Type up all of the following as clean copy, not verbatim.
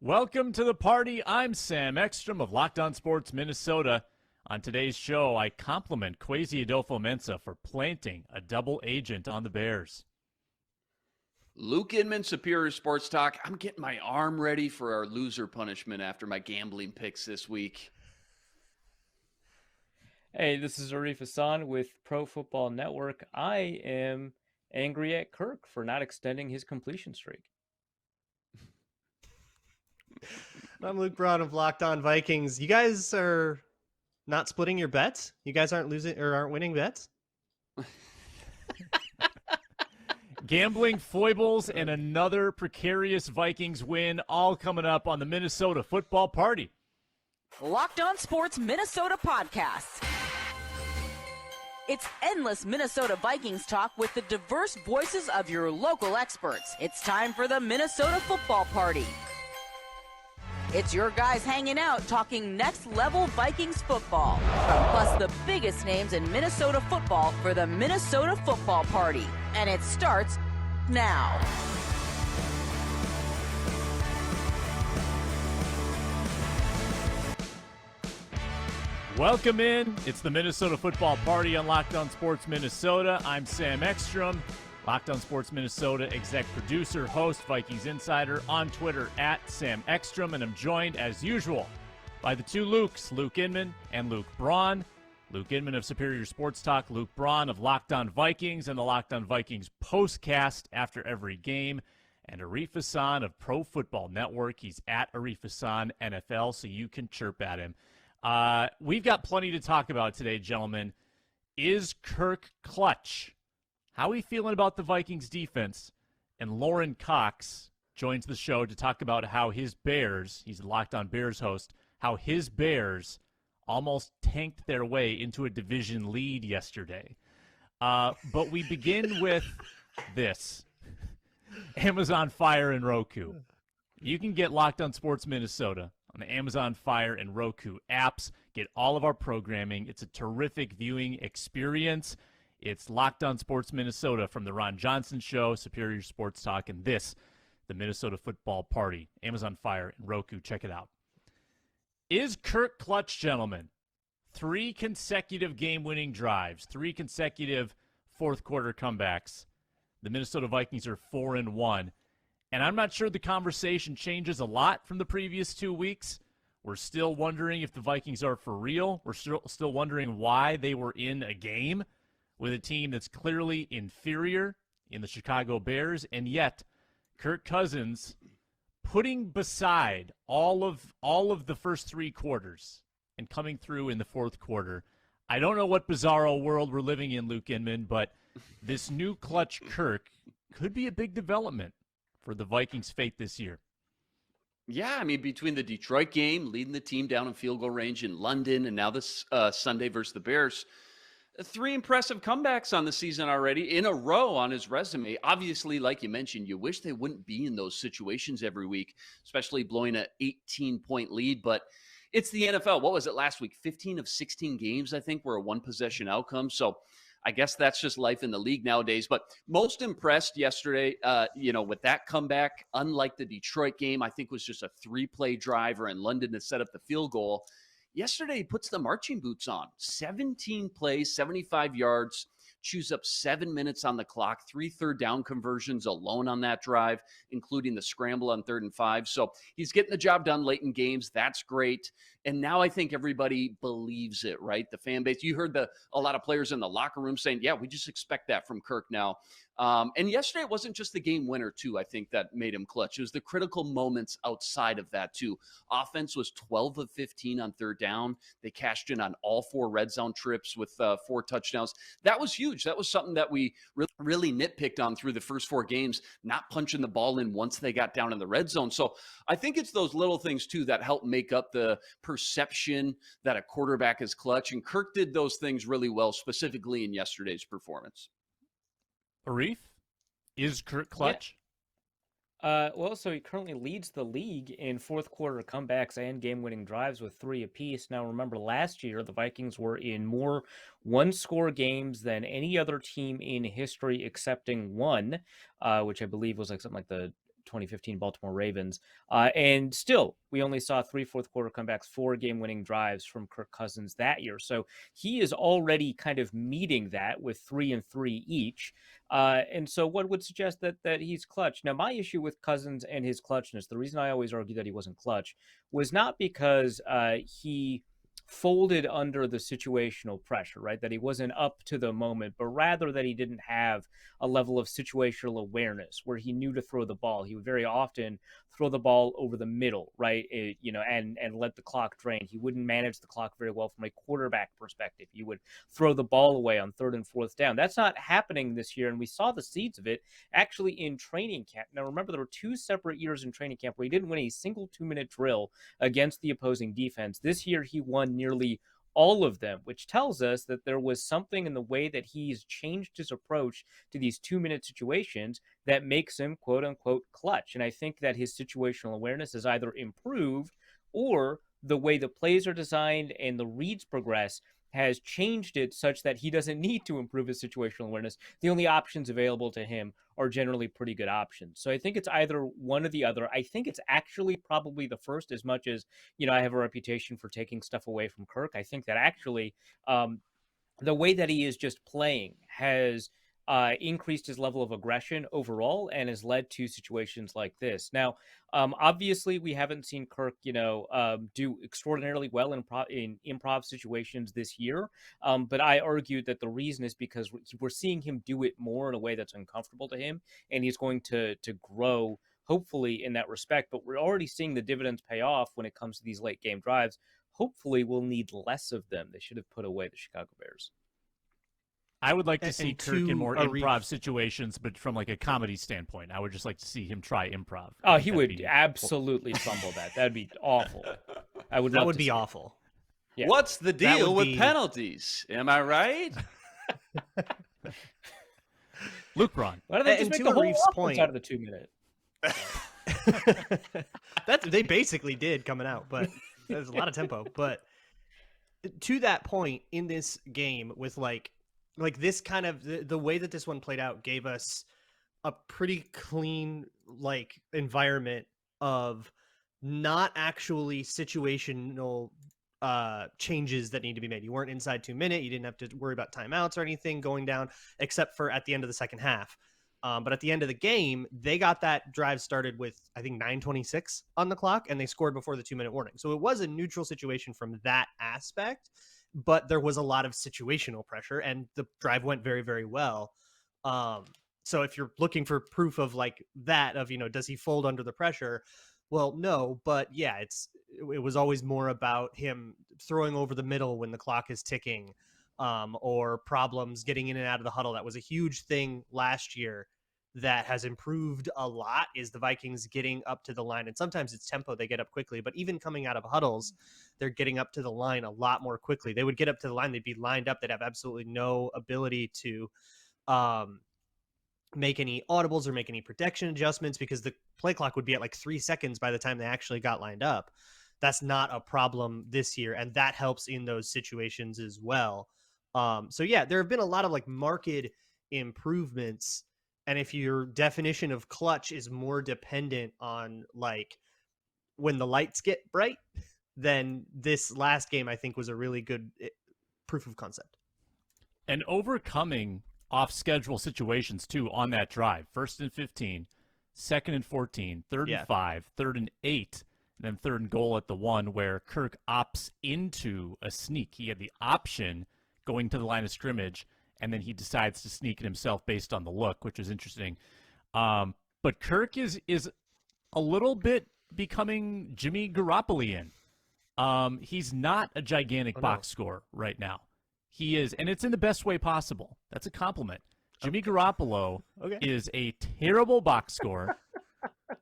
Welcome to the party. I'm Sam Ekstrom of Locked On Sports Minnesota. On today's show, I compliment Kwesi Adolfo-Mensah for planting a double agent on the Bears. Luke Inman, Superior Sports Talk. I'm getting my arm ready for our loser punishment after my gambling picks this week. Hey, this is Arif Hasan with Pro Football Network. I am angry at Kirk for not extending his completion streak. I'm Luke Braun of Locked On Vikings. You guys are not splitting your bets? You guys aren't losing or aren't winning bets? Gambling foibles and another precarious Vikings win, all coming up on the Minnesota Football Party. Locked On Sports Minnesota Podcasts. It's endless Minnesota Vikings talk with the diverse voices of your local experts. It's time for the Minnesota Football Party. It's your guys hanging out talking next-level Vikings football. Plus the biggest names in Minnesota football for the Minnesota Football Party. And it starts now. Welcome in. It's the Minnesota Football Party on Locked On Sports Minnesota. I'm Sam Ekstrom, Locked On Sports Minnesota exec producer, host, Vikings Insider, on Twitter at Sam Ekstrom, and I'm joined, as usual, by the two Lukes, Luke Inman and Luke Braun. Luke Inman of Superior Sports Talk, Luke Braun of Locked On Vikings and the Locked On Vikings postcast after every game, and Arif Hasan of Pro Football Network. He's at Arif Hasan NFL, so you can chirp at him. We've got plenty to talk about today, gentlemen. Is Kirk clutch? How are we feeling about the Vikings defense? And Lorin Cox joins the show to talk about how his Bears, he's a Locked On Bears host, how his Bears almost tanked their way into a division lead yesterday. But we begin with this. Amazon Fire and Roku. You can get Locked On Sports Minnesota on the Amazon Fire and Roku apps. Get all of our programming. It's a terrific viewing experience. It's Locked On Sports Minnesota from the Ron Johnson Show, Superior Sports Talk, and this, the Minnesota Football Party. Amazon Fire and Roku. Check it out. Is Kirk clutch, gentlemen? 3 consecutive game-winning drives, 3 consecutive fourth-quarter comebacks. The Minnesota Vikings are 4-1. And I'm not sure the conversation changes a lot from the previous 2 weeks. We're still wondering if the Vikings are for real. We're still wondering why they were in a game with a team that's clearly inferior in the Chicago Bears, and yet Kirk Cousins putting beside all of the first 3 quarters and coming through in the fourth quarter. I don't know what bizarro world we're living in, Luke Inman, but this new clutch Kirk could be a big development for the Vikings' fate this year. Yeah, I mean, between the Detroit game, leading the team down in field goal range in London, and now this Sunday versus the Bears, 3 impressive comebacks on the season already in a row on his resume. Obviously, like you mentioned, you wish they wouldn't be in those situations every week, especially blowing an 18-point lead. But it's the NFL. What was it last week? 15 of 16 games, I think, were a one-possession outcome. So I guess that's just life in the league nowadays. But most impressed yesterday, with that comeback, unlike the Detroit game, I think was just a 3-play driver in London to set up the field goal. Yesterday, he puts the marching boots on. 17 plays, 75 yards, chews up 7 minutes on the clock, 3 third-down conversions alone on that drive, including the scramble on 3rd and 5. So he's getting the job done late in games. That's great. And now I think everybody believes it, right? The fan base. You heard a lot of players in the locker room saying, yeah, we just expect that from Kirk now. And yesterday, it wasn't just the game winner, too, I think, that made him clutch. It was the critical moments outside of that, too. Offense was 12 of 15 on 3rd down. They cashed in on all 4 red zone trips with 4 touchdowns. That was huge. That was something that we really nitpicked on through the first 4 games, not punching the ball in once they got down in the red zone. So I think it's those little things, too, that help make up the perception that a quarterback is clutch. And Kirk did those things really well, specifically in yesterday's performance. Arif, is Kirk clutch? So he currently leads the league in fourth quarter comebacks and game-winning drives with 3 apiece. Now, remember, last year, the Vikings were in more one-score games than any other team in history, excepting one, which I believe was like something like the 2015 Baltimore Ravens. And still, we only saw 3 fourth-quarter comebacks, 4 game-winning drives from Kirk Cousins that year. So he is already kind of meeting that with 3 and 3 each. And so what would suggest that he's clutch. Now, my issue with Cousins and his clutchness, the reason I always argue that he wasn't clutch, was not because he folded under the situational pressure, right? That he wasn't up to the moment, but rather that he didn't have a level of situational awareness where he knew to throw the ball. He would very often throw the ball over the middle, right? And let the clock drain. He wouldn't manage the clock very well from a quarterback perspective. He would throw the ball away on 3rd and 4th down. That's not happening this year, and we saw the seeds of it actually in training camp. Now, remember, there were 2 separate years in training camp where he didn't win a single 2-minute drill against the opposing defense. This year, he won nearly all of them, which tells us that there was something in the way that he's changed his approach to these 2-minute situations that makes him quote unquote clutch. And I think that his situational awareness has either improved, or the way the plays are designed and the reads progress has changed it such that he doesn't need to improve his situational awareness. The only options available to him are generally pretty good options. So I think it's either one or the other. I think it's actually probably the first, as much as, I have a reputation for taking stuff away from Kirk. I think that actually the way that he is just playing has increased his level of aggression overall and has led to situations like this. Now, obviously, we haven't seen Kirk, do extraordinarily well in improv situations this year. But I argued that the reason is because we're seeing him do it more in a way that's uncomfortable to him, and he's going to grow, hopefully, in that respect. But we're already seeing the dividends pay off when it comes to these late game drives. Hopefully, we'll need less of them. They should have put away the Chicago Bears. I would like to see Kirk in more Arif improv situations, but from like a comedy standpoint. I would just like to see him try improv. Oh, he would absolutely fumble that. That'd be awful. That would be awful. Yeah. What's the deal with penalties? Am I right? Luke Braun. Why don't they just make the whole Arif's offense out of the 2-minute? They basically did coming out, but there's a lot of tempo. But to that point in this game, with like this kind of the way that this one played out gave us a pretty clean environment of not actually situational changes that need to be made. You weren't inside 2 minutes. You didn't have to worry about timeouts or anything going down, except for at the end of the second half. But at the end of the game, they got that drive started with, I think, 9:26 on the clock, and they scored before the 2-minute warning. So it was a neutral situation from that aspect, but there was a lot of situational pressure, and the drive went very, very well. So if you're looking for proof of that, of, does he fold under the pressure? Well, no, but yeah, it was always more about him throwing over the middle when the clock is ticking, or problems getting in and out of the huddle. That was a huge thing last year that has improved a lot, is the Vikings getting up to the line. And sometimes it's tempo, they get up quickly, but even coming out of huddles, they're getting up to the line a lot more quickly. They would get up to the line, they'd be lined up, they'd have absolutely no ability to make any audibles or make any protection adjustments, because the play clock would be at 3 seconds by the time they actually got lined up. That's not a problem this year, and that helps in those situations as well. So yeah, there have been a lot of marked improvements. And if your definition of clutch is more dependent on when the lights get bright, then this last game, I think, was a really good proof of concept. And overcoming off-schedule situations, too, on that drive. 1st and 15, 2nd and 14, 3rd and 5, 3rd and 8, and then 3rd and goal at the 1, where Kirk opts into a sneak. He had the option going to the line of scrimmage, and then he decides to sneak it himself based on the look, which is interesting. But Kirk is a little bit becoming Jimmy Garoppolo-ian. He's not a gigantic box scorer right now. He is, and it's in the best way possible. That's a compliment. Jimmy Garoppolo is a terrible box scorer.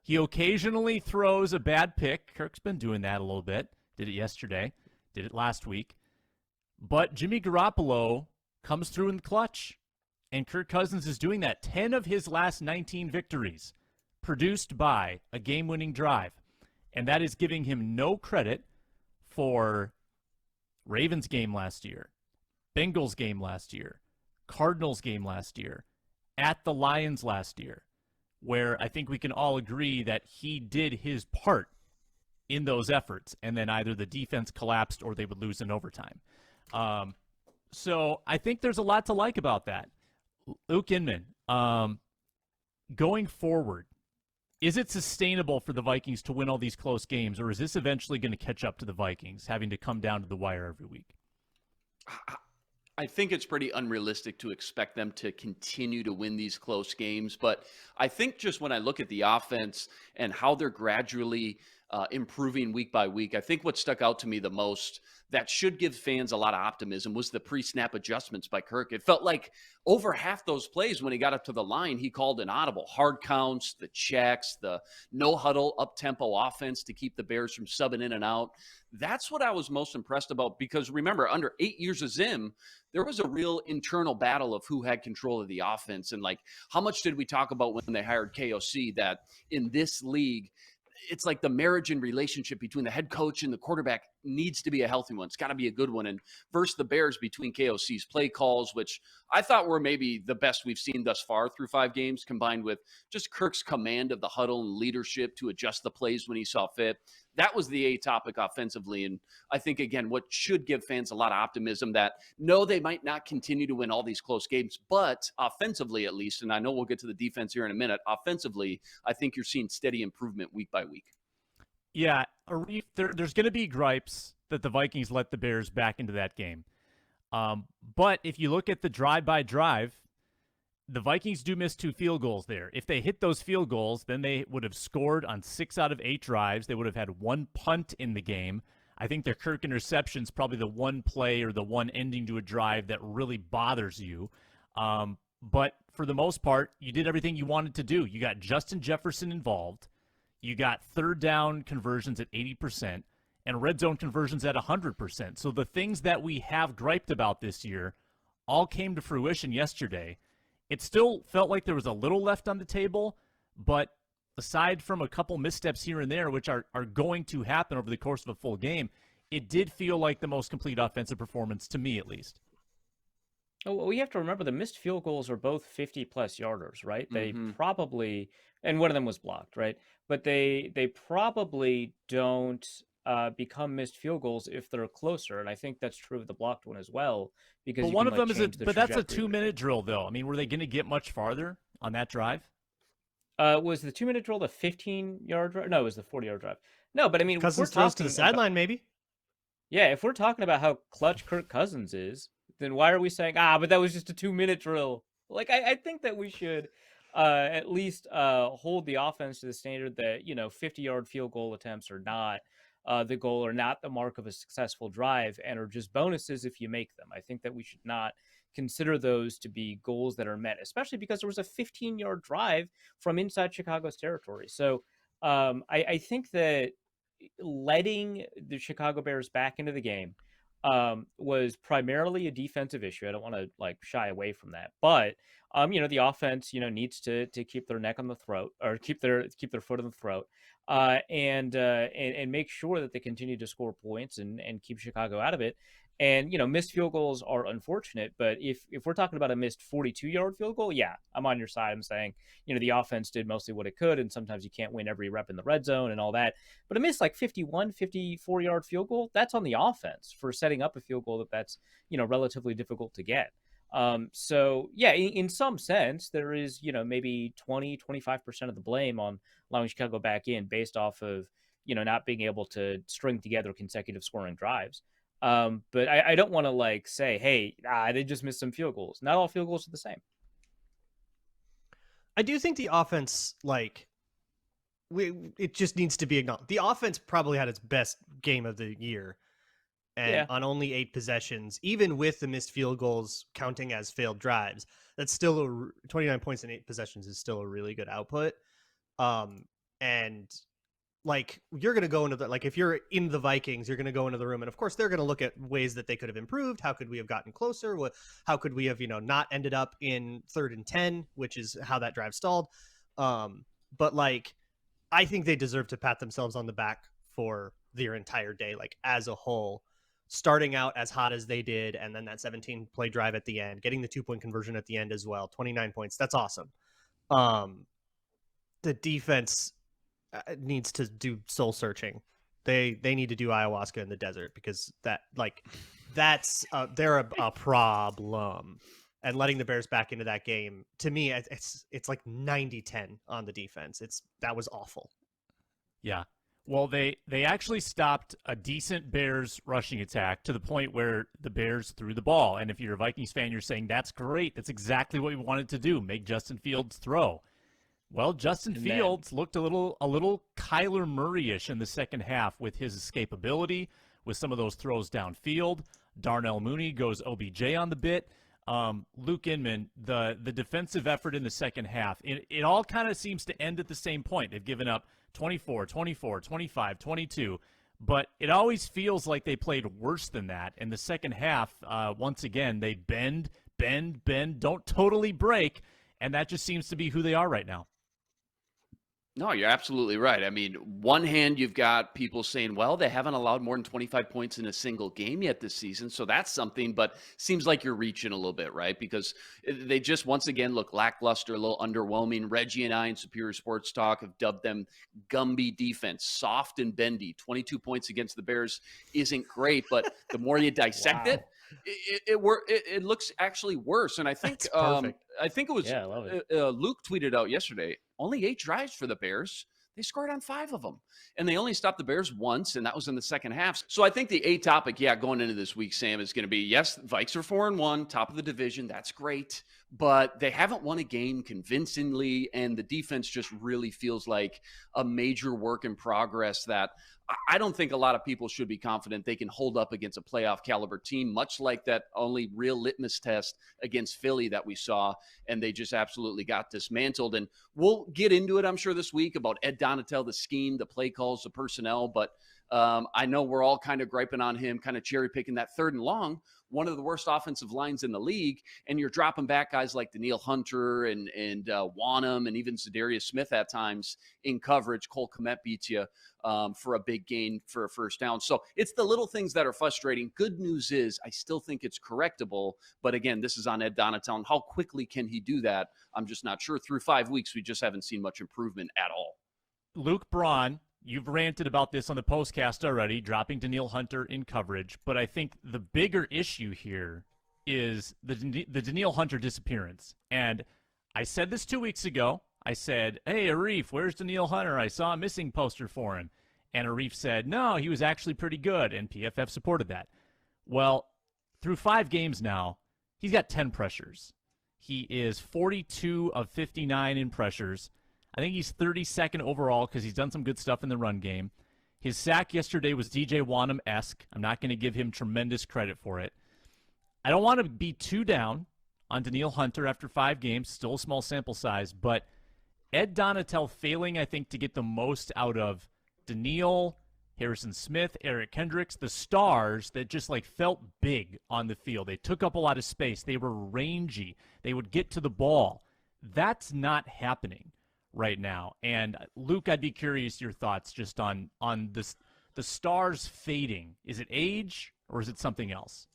He occasionally throws a bad pick. Kirk's been doing that a little bit. Did it yesterday. Did it last week. But Jimmy Garoppolo comes through in the clutch, and Kirk Cousins is doing that. 10 of his last 19 victories produced by a game-winning drive, and that is giving him no credit for Ravens game last year, Bengals game last year, Cardinals game last year, at the Lions last year, where I think we can all agree that he did his part in those efforts, and then either the defense collapsed or they would lose in overtime. So I think there's a lot to like about that. Luke Inman, going forward, is it sustainable for the Vikings to win all these close games, or is this eventually going to catch up to the Vikings, having to come down to the wire every week? I think it's pretty unrealistic to expect them to continue to win these close games. But I think just when I look at the offense and how they're gradually improving week by week, I think what stuck out to me the most that should give fans a lot of optimism was the pre-snap adjustments by Kirk. It felt like over half those plays when he got up to the line, he called an audible. Hard counts, the checks, the no-huddle, up-tempo offense to keep the Bears from subbing in and out. That's what I was most impressed about because, remember, under 8 years of Zim, there was a real internal battle of who had control of the offense. And, like, how much did we talk about when they hired KOC that in this league, it's like the marriage and relationship between the head coach and the quarterback needs to be a healthy one. It's got to be a good one. And versus the Bears between KOC's play calls, which I thought were maybe the best we've seen thus far through 5 games, combined with just Kirk's command of the huddle and leadership to adjust the plays when he saw fit. That was the A topic offensively. And I think, again, what should give fans a lot of optimism that, no, they might not continue to win all these close games, but offensively at least, and I know we'll get to the defense here in a minute, offensively, I think you're seeing steady improvement week by week. Yeah, Arif, there's going to be gripes that the Vikings let the Bears back into that game. But if you look at the drive-by-drive, the Vikings do miss 2 field goals there. If they hit those field goals, then they would have scored on 6 out of 8 drives. They would have had 1 punt in the game. I think their Kirk interception is probably the one play or the one ending to a drive that really bothers you. But for the most part, you did everything you wanted to do. You got Justin Jefferson involved. You got third down conversions at 80% and red zone conversions at 100%. So the things that we have griped about this year all came to fruition yesterday. It still felt like there was a little left on the table, but aside from a couple missteps here and there, which are going to happen over the course of a full game, it did feel like the most complete offensive performance, to me at least. Oh, well, we have to remember the missed field goals are both 50-plus yarders, right? They probably, and one of them was blocked, right? But they probably don't become missed field goals if they're closer, and I think that's true of the blocked one as well. Because but one of them is but that's a 2-minute drill, though. I mean, were they going to get much farther on that drive? Was the 2-minute drill the 15-yard drive? No, it was the 40-yard drive. No, but I mean, Cousins throws to the sideline, maybe. Yeah, if we're talking about how clutch Kirk Cousins is, then why are we saying, but that was just a 2-minute drill? Like, I think that we should at least hold the offense to the standard that, 50-yard field goal attempts are not the goal, or not the mark of a successful drive, and are just bonuses if you make them. I think that we should not consider those to be goals that are met, especially because there was a 15-yard drive from inside Chicago's territory. So I think that letting the Chicago Bears back into the game was primarily a defensive issue. I don't want to shy away from that, but the offense needs to keep their neck on the throat, or keep their foot on the throat, and make sure that they continue to score points and keep Chicago out of it. And missed field goals are unfortunate, but if we're talking about a missed 42-yard field goal, yeah, I'm on your side. I'm saying the offense did mostly what it could, and sometimes you can't win every rep in the red zone and all that. But a missed 54-yard field goal, that's on the offense for setting up a field goal that's relatively difficult to get. So yeah, in some sense, there is maybe 20-25% of the blame on allowing Chicago back in based off of not being able to string together consecutive scoring drives. But I don't want to say, hey, they just missed some field goals. Not all field goals are the same. I do think the offense, it just needs to be acknowledged. The offense probably had its best game of the year, and on only 8 possessions, even with the missed field goals counting as failed drives, that's still 29 points in 8 possessions is still a really good output. And you're going to go into the, if you're in the Vikings, you're going to go into the room, and of course they're going to look at ways that they could have improved. How could we have gotten closer? How could we have, not ended up in 3rd and 10, which is how that drive stalled. But I think they deserve to pat themselves on the back for their entire day, as a whole, starting out as hot as they did. And then that 17 play drive at the end, getting the 2-point conversion at the end as well, 29 points. That's awesome. the defense needs to do soul searching. They need to do ayahuasca in the desert, because that's they're a problem. And letting the Bears back into that game, to me, it's like 90-10 on the defense. That was awful. Yeah. Well, they actually stopped a decent Bears rushing attack to the point where the Bears threw the ball. And if you're a Vikings fan, you're saying, that's great. That's exactly what we wanted to do, make Justin Fields throw. Well, Justin Fields looked a little Kyler Murray-ish in the second half with his escapability, with some of those throws downfield. Darnell Mooney goes OBJ on the bit. Luke Inman, the defensive effort in the second half, it all kind of seems to end at the same point. They've given up 24, 24, 25, 22, but it always feels like they played worse than that. In the second half, once again, they bend, don't totally break, and that just seems to be who they are right now. No, you're absolutely right. I mean, one hand, you've got people saying, well, they haven't allowed more than 25 points in a single game yet this season, so that's something, but seems like you're reaching a little bit, right? Because they just, once again, look lackluster, a little underwhelming. Reggie and I in Superior Sports Talk have dubbed them Gumby defense, soft and bendy. 22 points against the Bears isn't great, but the more you dissect it looks actually worse. And I think it was I love it. Luke tweeted out yesterday, only 8 drives for the Bears. They scored on 5 of them. And they only stopped the Bears once, and that was in the second half. So I think the A topic, going into this week, Sam, is going to be, yes, Vikes are 4-1, top of the division. That's great. But they haven't won a game convincingly, and the defense just really feels like a major work in progress that I don't think a lot of people should be confident they can hold up against a playoff caliber team, much like that only real litmus test against Philly that we saw, and they just absolutely got dismantled. And we'll get into it, I'm sure, this week about Ed Donatel, the scheme, the play calls, the personnel, but I know we're all kind of griping on him, kind of cherry picking that 3rd and long, one of the worst offensive lines in the league, and you're dropping back guys like Danielle Hunter and Wanham and even Za'Darius Smith at times in coverage. Cole Kmet beats you for a big gain for a first down. So it's the little things that are frustrating. Good news is I still think it's correctable. But again, this is on Ed Donatel. How quickly can he do that? I'm just not sure. Through 5 weeks, we just haven't seen much improvement at all. Luke Braun, you've ranted about this on the postcast already, dropping Danielle Hunter in coverage. But I think the bigger issue here is the Danielle Hunter disappearance. And I said this 2 weeks ago. I said, hey, Arif, where's Danielle Hunter? I saw a missing poster for him. And Arif said, no, he was actually pretty good, and PFF supported that. Well, through 5 games now, he's got 10 pressures. He is 42 of 59 in pressures. I think he's 32nd overall because he's done some good stuff in the run game. His sack yesterday was DJ Wanham-esque. I'm not going to give him tremendous credit for it. I don't want to be too down on Danielle Hunter after 5 games, still a small sample size, but Ed Donatel failing, I think, to get the most out of Danielle, Harrison Smith, Eric Kendricks, the stars that just felt big on the field. They took up a lot of space. They were rangy. They would get to the ball. That's not happening right now. And Luke, I'd be curious your thoughts just on this, the stars fading. Is it age or is it something else?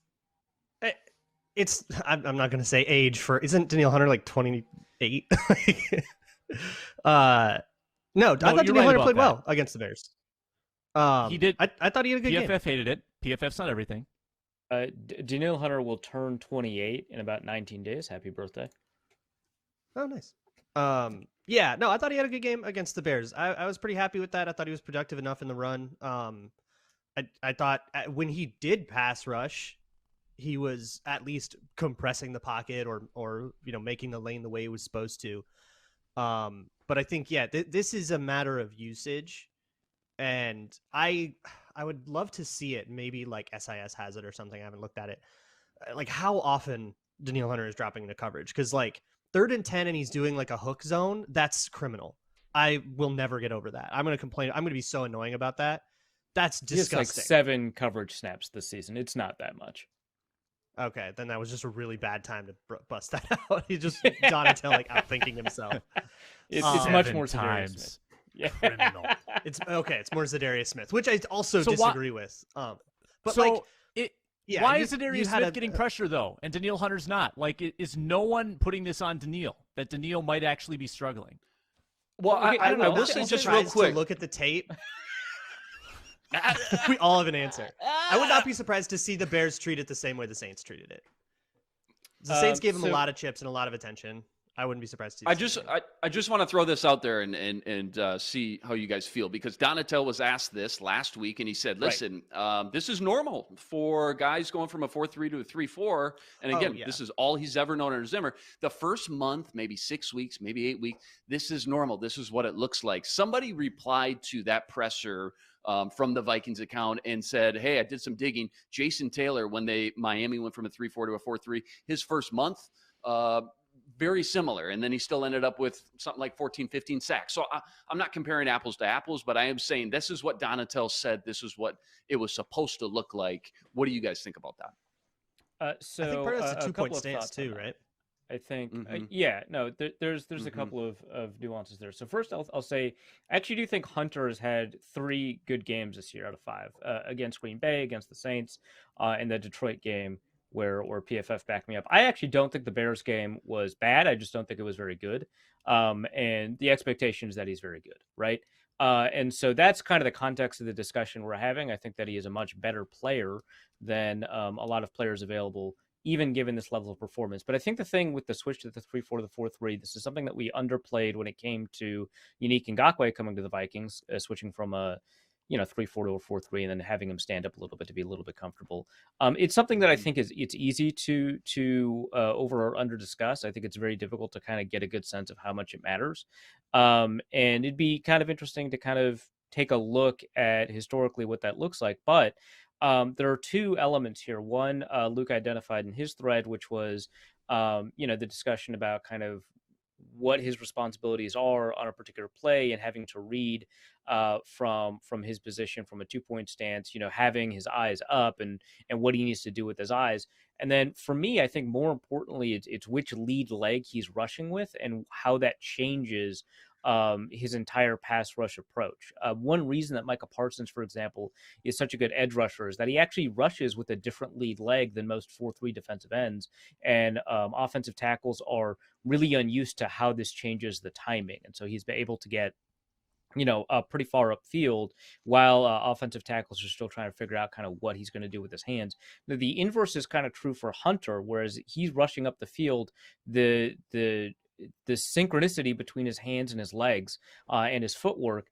I'm not going to say age isn't Danielle Hunter 28? No, I thought Danielle Hunter played well against the Bears. He did. I thought he had a good game. PFF hated it. PFF's not everything. Danielle Hunter will turn 28 in about 19 days. Happy birthday. Oh, nice. Yeah, no, I thought he had a good game against the Bears. I was pretty happy with that. I thought he was productive enough in the run. I thought when he did pass rush, he was at least compressing the pocket or making the lane the way he was supposed to. But I think, this is a matter of usage, and I would love to see it. Maybe SIS has it or something. I haven't looked at it. How often Danielle Hunter is dropping into coverage? Because 3rd and 10 and he's doing a hook zone. That's criminal. I will never get over that. I'm going to complain. I'm going to be so annoying about that. That's disgusting. He has 7 coverage snaps this season. It's not that much. Okay, then that was just a really bad time to bust that out. He just Donatel outthinking himself. It's much more times. Criminal. It's okay. It's more Za'Darius Smith, which I also disagree with. But why is Za'Darius Smith getting pressure though, and Danielle Hunter's not? Is no one putting this on Danielle that Danielle might actually be struggling? Well, I don't know. I will say just real Tries to quick. look at the tape. We all have an answer. I would not be surprised to see the Bears treat it the same way the Saints treated it. The Saints gave him a lot of chips and a lot of attention. I wouldn't be surprised to see I just want to throw this out there and see how you guys feel, because Donatel was asked this last week and he said, listen, this is normal for guys going from a 4-3 to a 3-4. And again, this is all he's ever known under Zimmer. The first month, maybe 6 weeks, maybe 8 weeks, this is normal. This is what it looks like. Somebody replied to that presser from the Vikings account and said, hey, I did some digging. Jason Taylor, when Miami went from a 3-4 to a 4-3, his first month, very similar. And then he still ended up with something like 14, 15 sacks. So I'm not comparing apples to apples, but I am saying this is what Donatel said. This is what it was supposed to look like. What do you guys think about that? I think part of it's a 2-point stance too, right? I think, there's a couple of nuances there. So first, I'll say, I actually do think Hunter has had 3 good games this year out of 5 against Green Bay, against the Saints, and the Detroit game where PFF backed me up. I actually don't think the Bears game was bad. I just don't think it was very good. And the expectation is that he's very good, right? And so that's kind of the context of the discussion we're having. I think that he is a much better player than a lot of players available, even given this level of performance. But I think the thing with the switch to the 3-4 to the 4-3, this is something that we underplayed when it came to Unique Ngakoue coming to the Vikings, switching from a 3-4 to a 4-3, and then having him stand up a little bit to be a little bit comfortable. It's something that I think it's easy to over or under discuss. I think it's very difficult to kind of get a good sense of how much it matters. And it'd be kind of interesting to kind of take a look at historically what that looks like. But there are 2 elements here. One, Luke identified in his thread, which was, the discussion about kind of what his responsibilities are on a particular play and having to read from his position from a 2-point stance, having his eyes up and what he needs to do with his eyes. And then for me, I think more importantly, it's which lead leg he's rushing with and how that changes his entire pass rush approach. One reason that Micah Parsons, for example, is such a good edge rusher is that he actually rushes with a different lead leg than most 4-3 defensive ends. And offensive tackles are really unused to how this changes the timing. And so he's been able to get pretty far upfield while offensive tackles are still trying to figure out kind of what he's going to do with his hands. The inverse is kind of true for Hunter, whereas he's rushing up the field, the synchronicity between his hands and his legs and his footwork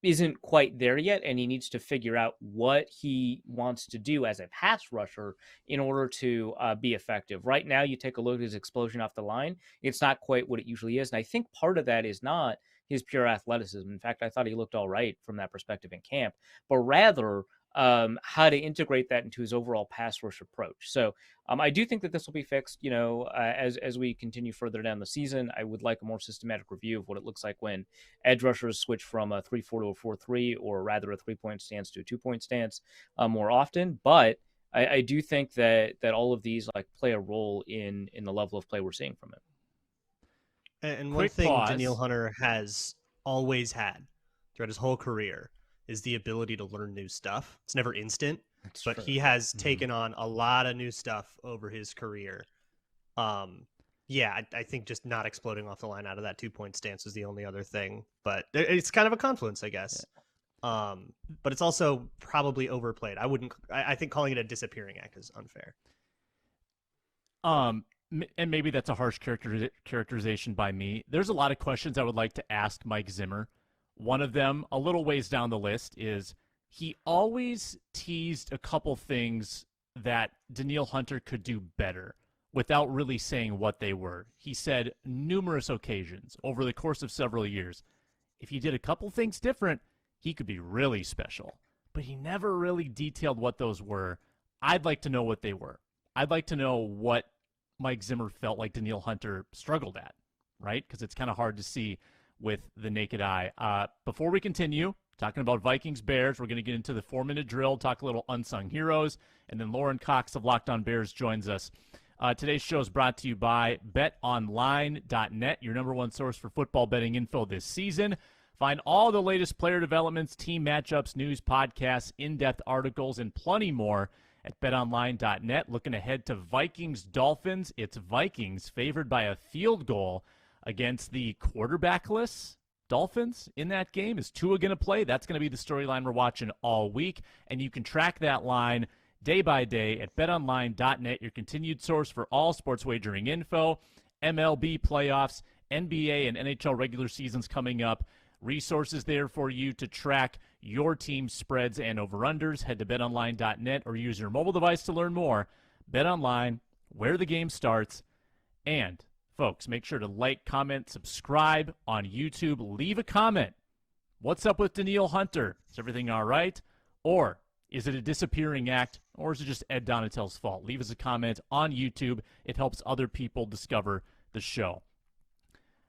isn't quite there yet, and he needs to figure out what he wants to do as a pass rusher in order to be effective. Right now, you take a look at his explosion off the line, it's not quite what it usually is, and I think part of that is not his pure athleticism. In fact, I thought he looked all right from that perspective in camp, but rather how to integrate that into his overall pass rush approach. So I do think that this will be fixed, as we continue further down the season. I would like a more systematic review of what it looks like when edge rushers switch from a 3-4 to a 4-3, or rather a 3-point stance to a 2-point stance more often. But I do think that all of these play a role in the level of play we're seeing from him. And one thing Danielle Hunter has always had throughout his whole career is the ability to learn new stuff. It's never instant, but he has taken on a lot of new stuff over his career. I think just not exploding off the line out of that 2-point stance is the only other thing, but it's kind of a confluence, I guess. Yeah. But it's also probably overplayed. I think calling it a disappearing act is unfair. And maybe that's a harsh characterization by me. There's a lot of questions I would like to ask Mike Zimmer. One of them, a little ways down the list, is he always teased a couple things that Danielle Hunter could do better without really saying what they were. He said numerous occasions over the course of several years, if he did a couple things different, he could be really special. But he never really detailed what those were. I'd like to know what they were. I'd like to know what Mike Zimmer felt like Danielle Hunter struggled at, right? Because it's kind of hard to see with the naked eye. Before we continue talking about Vikings-Bears, we're going to get into the 4-minute drill, talk a little unsung heroes, and then Lorin Cox of Locked On Bears joins us. Today's show is brought to you by betonline.net, your number one source for football betting info this season. Find all the latest player developments, team matchups, news, podcasts, in-depth articles, and plenty more at betonline.net. Looking ahead to Vikings-Dolphins, it's Vikings favored by a field goal against the quarterbackless Dolphins in that game? Is Tua going to play? That's going to be the storyline we're watching all week, and you can track that line day by day at betonline.net, your continued source for all sports wagering info, MLB playoffs, NBA and NHL regular seasons coming up. Resources there for you to track your team's spreads and over-unders. Head to betonline.net or use your mobile device to learn more. BetOnline, where the game starts. And, folks, make sure to like, comment, subscribe on YouTube. Leave a comment. What's up with Danielle Hunter? Is everything all right? Or is it a disappearing act? Or is it just Ed Donatel's fault? Leave us a comment on YouTube. It helps other people discover the show.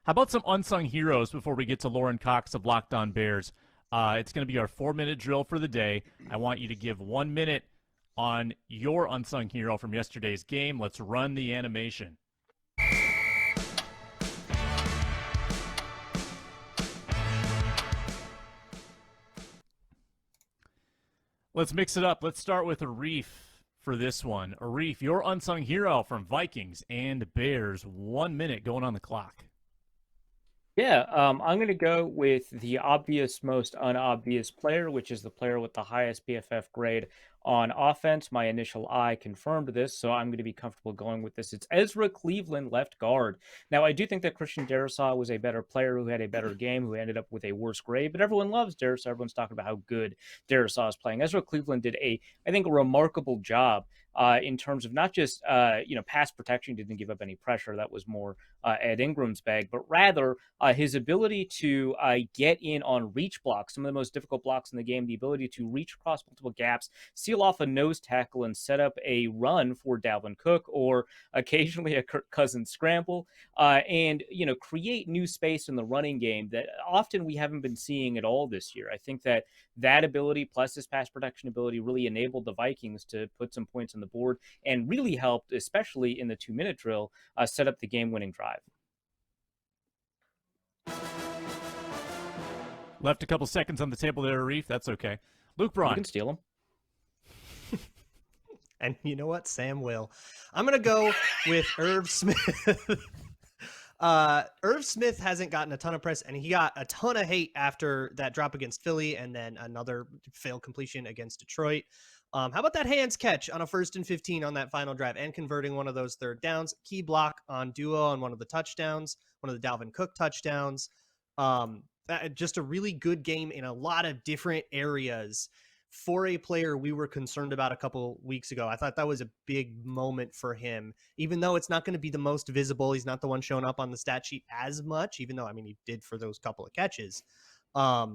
How about some unsung heroes before we get to Lorin Cox of Locked On Bears? It's going to be our 4-minute drill for the day. I want you to give 1 minute on your unsung hero from yesterday's game. Let's run the animation. Let's mix it up. Let's start with Arif for this one. Arif, your unsung hero from Vikings and Bears. 1 minute going on the clock. Yeah, I'm going to go with the obvious, most unobvious player, which is the player with the highest PFF grade on offense. My initial eye confirmed this, so I'm going to be comfortable going with this. It's Ezra Cleveland, left guard. Now, I do think that Christian Darrisaw was a better player who had a better game, who ended up with a worse grade, but everyone loves Darrisaw. Everyone's talking about how good Darrisaw is playing. Ezra Cleveland did I think, a remarkable job in terms of not just, pass protection, didn't give up any pressure. That was more Ed Ingram's bag, but rather his ability to get in on reach blocks, some of the most difficult blocks in the game, the ability to reach across multiple gaps, seal off a nose tackle and set up a run for Dalvin Cook, or occasionally a Kirk Cousins scramble, and create new space in the running game that often we haven't been seeing at all this year. I think that ability plus his pass protection ability really enabled the Vikings to put some points on the board and really helped, especially in the 2-minute drill, set up the game-winning drive. Left a couple seconds on the table there, Arif. That's okay. Luke Braun. You can steal him. And you know what? Sam will. I'm going to go with Irv Smith. Irv Smith hasn't gotten a ton of press, and he got a ton of hate after that drop against Philly and then another failed completion against Detroit. How about that hands catch on a 1st and 15 on that final drive and converting one of those third downs? Key block on Duo on one of the touchdowns, one of the Dalvin Cook touchdowns. Just a really good game in a lot of different areas for a player we were concerned about a couple weeks ago. I thought that was a big moment for him, even though it's not going to be the most visible. He's not the one showing up on the stat sheet as much, even though, he did for those couple of catches. A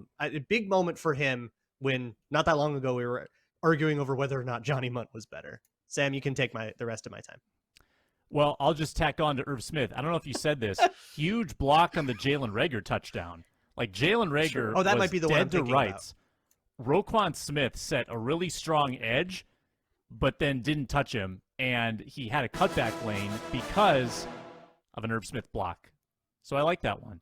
big moment for him when not that long ago we were arguing over whether or not Johnny Munt was better. Sam, you can take the rest of my time. Well, I'll just tack on to Irv Smith. I don't know if you said this. Huge block on the Jalen Reagor touchdown. Like, Jalen Reagor sure. That might be the one I'm thinking about. Roquan Smith set a really strong edge, but then didn't touch him, and he had a cutback lane because of an Irv Smith block. So I like that one.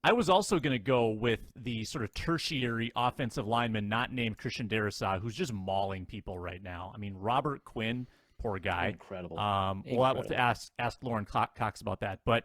I was also going to go with the sort of tertiary offensive lineman not named Christian Darrisaw, who's just mauling people right now. Robert Quinn, poor guy. Incredible. We'll have to ask Lorin Cox about that. But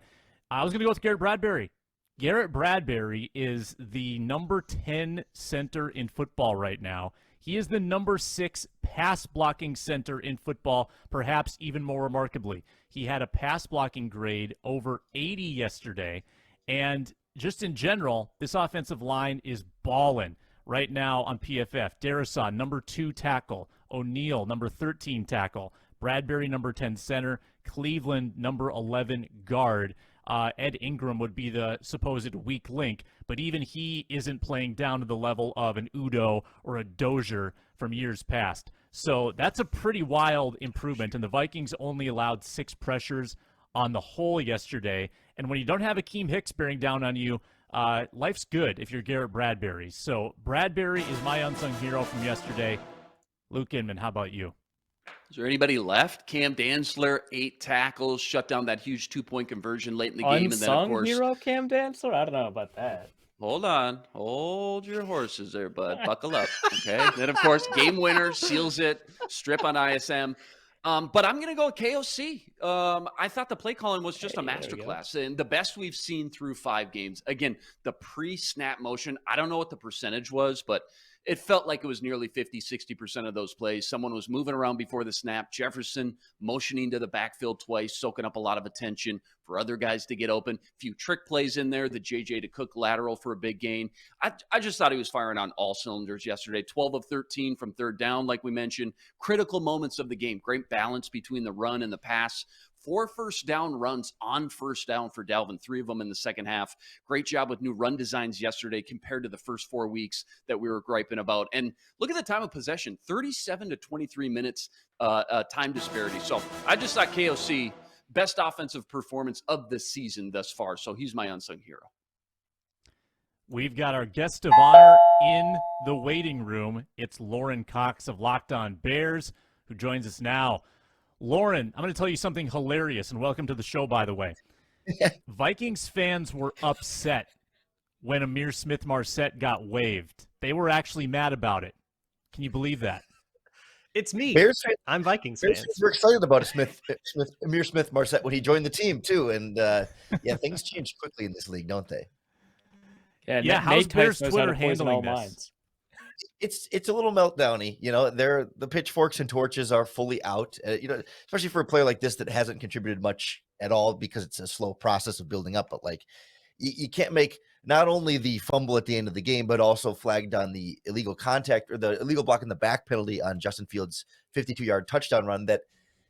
I was going to go with Garrett Bradbury. Garrett Bradbury is the number 10 center in football right now. He is the number 6 pass blocking center in football, perhaps even more remarkably. He had a pass blocking grade over 80 yesterday. And just in general, this offensive line is balling right now on PFF. Darrisaw, number 2 tackle. O'Neal, number 13 tackle. Bradbury, number 10 center. Cleveland, number 11 guard. Ed Ingram would be the supposed weak link, but even he isn't playing down to the level of an Udo or a Dozier from years past. So that's a pretty wild improvement, and the Vikings only allowed 6 pressures on the whole yesterday. And when you don't have Akeem Hicks bearing down on you, life's good if you're Garrett Bradbury. So Bradbury is my unsung hero from yesterday. Luke Inman, how about you? Is there anybody left? Cam Dantzler, 8 tackles, shut down that huge 2-point conversion late in the game. Unsung and then, of course, hero Cam Dantzler? I don't know about that. Hold on. Hold your horses there, bud. Buckle up. Okay. Then, of course, game winner, seals it, strip on ISM. But I'm going to go with KOC. I thought the play calling was just a Hey, there we go. masterclass and the best we've seen through 5 games. Again, the pre-snap motion, I don't know what the percentage was, but it felt like it was nearly 50, 60% of those plays. Someone was moving around before the snap. Jefferson motioning to the backfield twice, soaking up a lot of attention for other guys to get open. Few trick plays in there, the JJ to Cook lateral for a big gain. I just thought he was firing on all cylinders yesterday. 12 of 13 from third down, like we mentioned. Critical moments of the game. Great balance between the run and the pass. 4 first down runs on first down for Dalvin, 3 of them in the second half. Great job with new run designs yesterday compared to the first 4 weeks that we were griping about. And look at the time of possession, 37 to 23 minutes time disparity. So I just thought KOC, best offensive performance of the season thus far. So he's my unsung hero. We've got our guest of honor in the waiting room. It's Lorin Cox of Locked On Bears, who joins us now. Lorin, I'm going to tell you something hilarious, and welcome to the show, by the way. Vikings fans were upset when Amir Smith-Marset got waived. They were actually mad about it. Can you believe that? It's me. Bears fans, I'm Vikings Bears fans. fans were excited about Amir Smith-Marset when he joined the team too, and yeah, things change quickly in this league, don't they? Yeah, how's Bears Twitter handling this? minds. It's a little meltdowny, you know. The pitchforks and torches are fully out, you know, especially for a player like this that hasn't contributed much at all because it's a slow process of building up. But like, you can't make not only the fumble at the end of the game, but also flagged on the illegal contact or the illegal block in the back penalty on Justin Fields' 52-yard touchdown run. That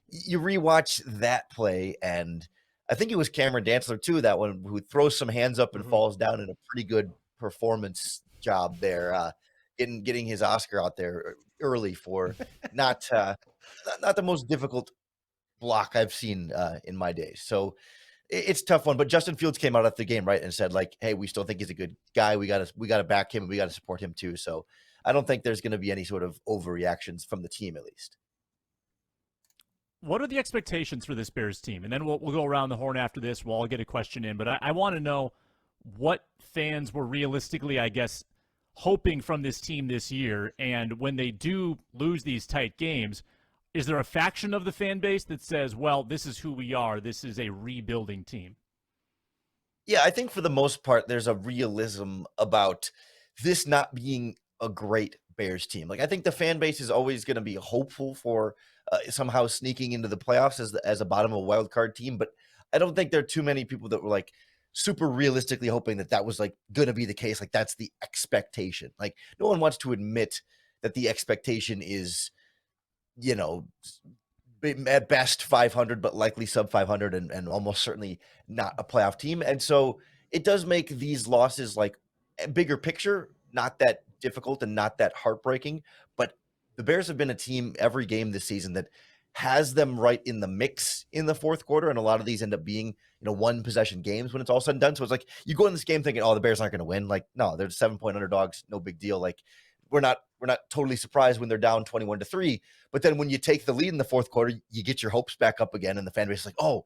you rewatch that play, and I think it was Cameron Dantzler too, that one, who throws some hands up and falls down in a pretty good performance job there. Getting his Oscar out there early for not the most difficult block I've seen in my days. So it's a tough one. But Justin Fields came out after the game, right, and said like, "Hey, we still think he's a good guy. We got to back him, and we got to support him too." So I don't think there's going to be any sort of overreactions from the team, at least. What are the expectations for this Bears team? And then we'll go around the horn after this. We'll all get a question in. But I want to know what fans were realistically, I guess, hoping from this team this year, and when they do lose these tight games, is there a faction of the fan base that says, well, this is who we are, this is a rebuilding team? Yeah, I think for the most part, there's a realism about this not being a great Bears team. Like, I think the fan base is always going to be hopeful for somehow sneaking into the playoffs as a bottom of a wild card team, but I don't think there are too many people that were like super realistically hoping that was like going to be the case. Like, that's the expectation. Like, no one wants to admit that the expectation is, you know, at best 500, but likely sub 500 and almost certainly not a playoff team. And so it does make these losses, like, a bigger picture, not that difficult and not that heartbreaking. But the Bears have been a team every game this season that has them right in the mix in the fourth quarter. And a lot of these end up being, you know, 1-possession games when it's all said and done. So it's like, you go in this game thinking, oh, the Bears aren't going to win. Like, no, they're 7-point underdogs. No big deal. Like, we're not totally surprised when they're down 21-3. But then when you take the lead in the fourth quarter, you get your hopes back up again. And the fan base is like, oh,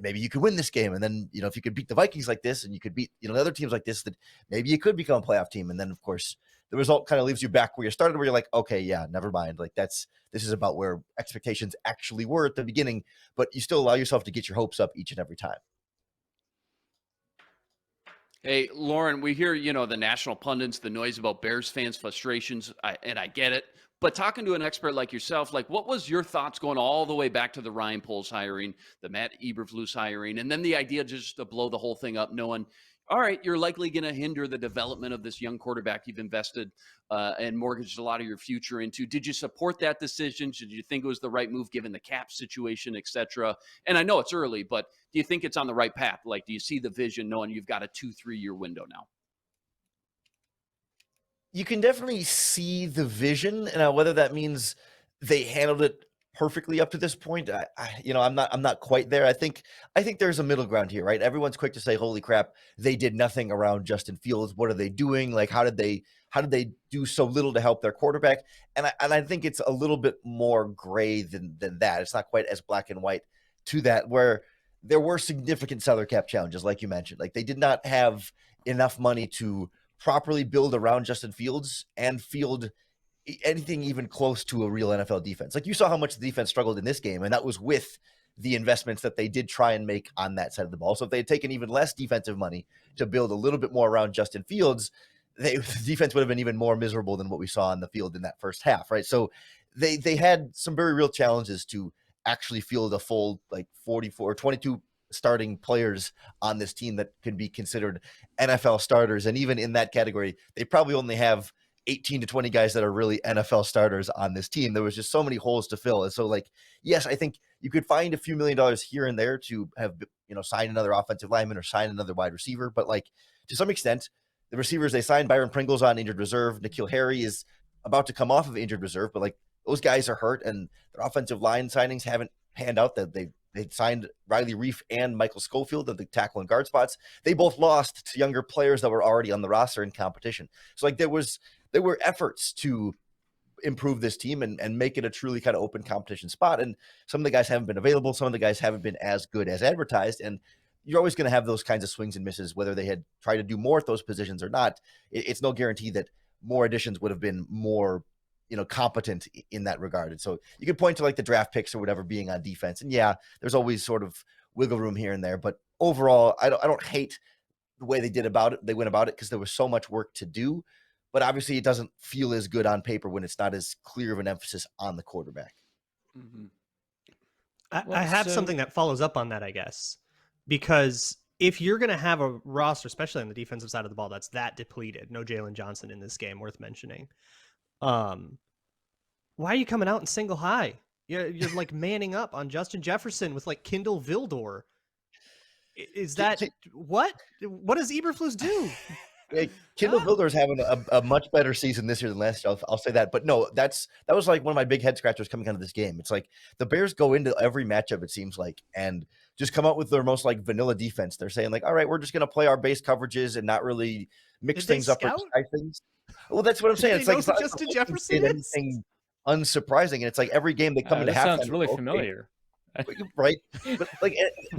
maybe you could win this game. And then, you know, if you could beat the Vikings like this, and you could beat, you know, other teams like this, that maybe you could become a playoff team. And then, of course, the result kind of leaves you back where you started, where you're like, okay, yeah, never mind. Like, this is about where expectations actually were at the beginning, but you still allow yourself to get your hopes up each and every time. Hey, Lorin, we hear, you know, the national pundits, the noise about Bears fans' frustrations, and I get it. But talking to an expert like yourself, like, what was your thoughts going all the way back to the Ryan Poles hiring, the Matt Eberflus hiring, and then the idea just to blow the whole thing up, knowing, all right, you're likely going to hinder the development of this young quarterback you've invested and mortgaged a lot of your future into. Did you support that decision? Did you think it was the right move given the cap situation, et cetera? And I know it's early, but do you think it's on the right path? Like, do you see the vision knowing you've got a 2-3 year window now? You can definitely see the vision. Now, whether that means they handled it perfectly up to this point, I'm not quite there. I think there's a middle ground here, right? Everyone's quick to say, holy crap, they did nothing around Justin Fields. What are they doing? Like, how did they do so little to help their quarterback? And I think it's a little bit more gray than that. It's not quite as black and white to that, where there were significant salary cap challenges, like you mentioned. Like, they did not have enough money to properly build around Justin Fields and field anything even close to a real NFL defense. Like you saw how much the defense struggled in this game, and that was with the investments that they did try and make on that side of the ball. So if they had taken even less defensive money to build a little bit more around Justin Fields, the defense would have been even more miserable than what we saw on the field in that first half, right? So they had some very real challenges to actually field a full like 44 or 22 starting players on this team that can be considered NFL starters. And even in that category, they probably only have 18 to 20 guys that are really NFL starters on this team. There was just so many holes to fill. And so like, yes, I think you could find a few $1 million here and there to have, sign another offensive lineman or sign another wide receiver. But like to some extent, the receivers they signed, Byron Pringle's on injured reserve. N'Keal Harry is about to come off of injured reserve, but like those guys are hurt and their offensive line signings haven't panned out. That they signed Riley Reif and Michael Schofield at the tackle and guard spots. They both lost to younger players that were already on the roster in competition. So like there were efforts to improve this team and make it a truly kind of open competition spot. And some of the guys haven't been available. Some of the guys haven't been as good as advertised. And you're always going to have those kinds of swings and misses, whether they had tried to do more at those positions or not. It's no guarantee that more additions would have been more, competent in that regard. And so you could point to like the draft picks or whatever being on defense. And yeah, there's always sort of wiggle room here and there. But overall, I don't hate the way they went about it because there was so much work to do. But obviously it doesn't feel as good on paper when it's not as clear of an emphasis on the quarterback. Mm-hmm. I have something that follows up on that, I guess, because if you're going to have a roster, especially on the defensive side of the ball, that's that depleted, no Jalen Johnson in this game, worth mentioning. Why are you coming out in single high? You're like manning up on Justin Jefferson with like Kindle Vildor. Is that what? What does Eberflus do? Kindle Vildor is having a much better season this year than last year. I'll say that. But no, that was like one of my big head scratchers coming out of this game. It's like the Bears go into every matchup, it seems like, and just come out with their most like vanilla defense. They're saying like, all right, we're just going to play our base coverages and not really mix things up or try things. Well, that's what I'm saying. It's like Justin Jefferson anything unsurprising, and it's like every game they come into halftime. Sounds really familiar. Right, but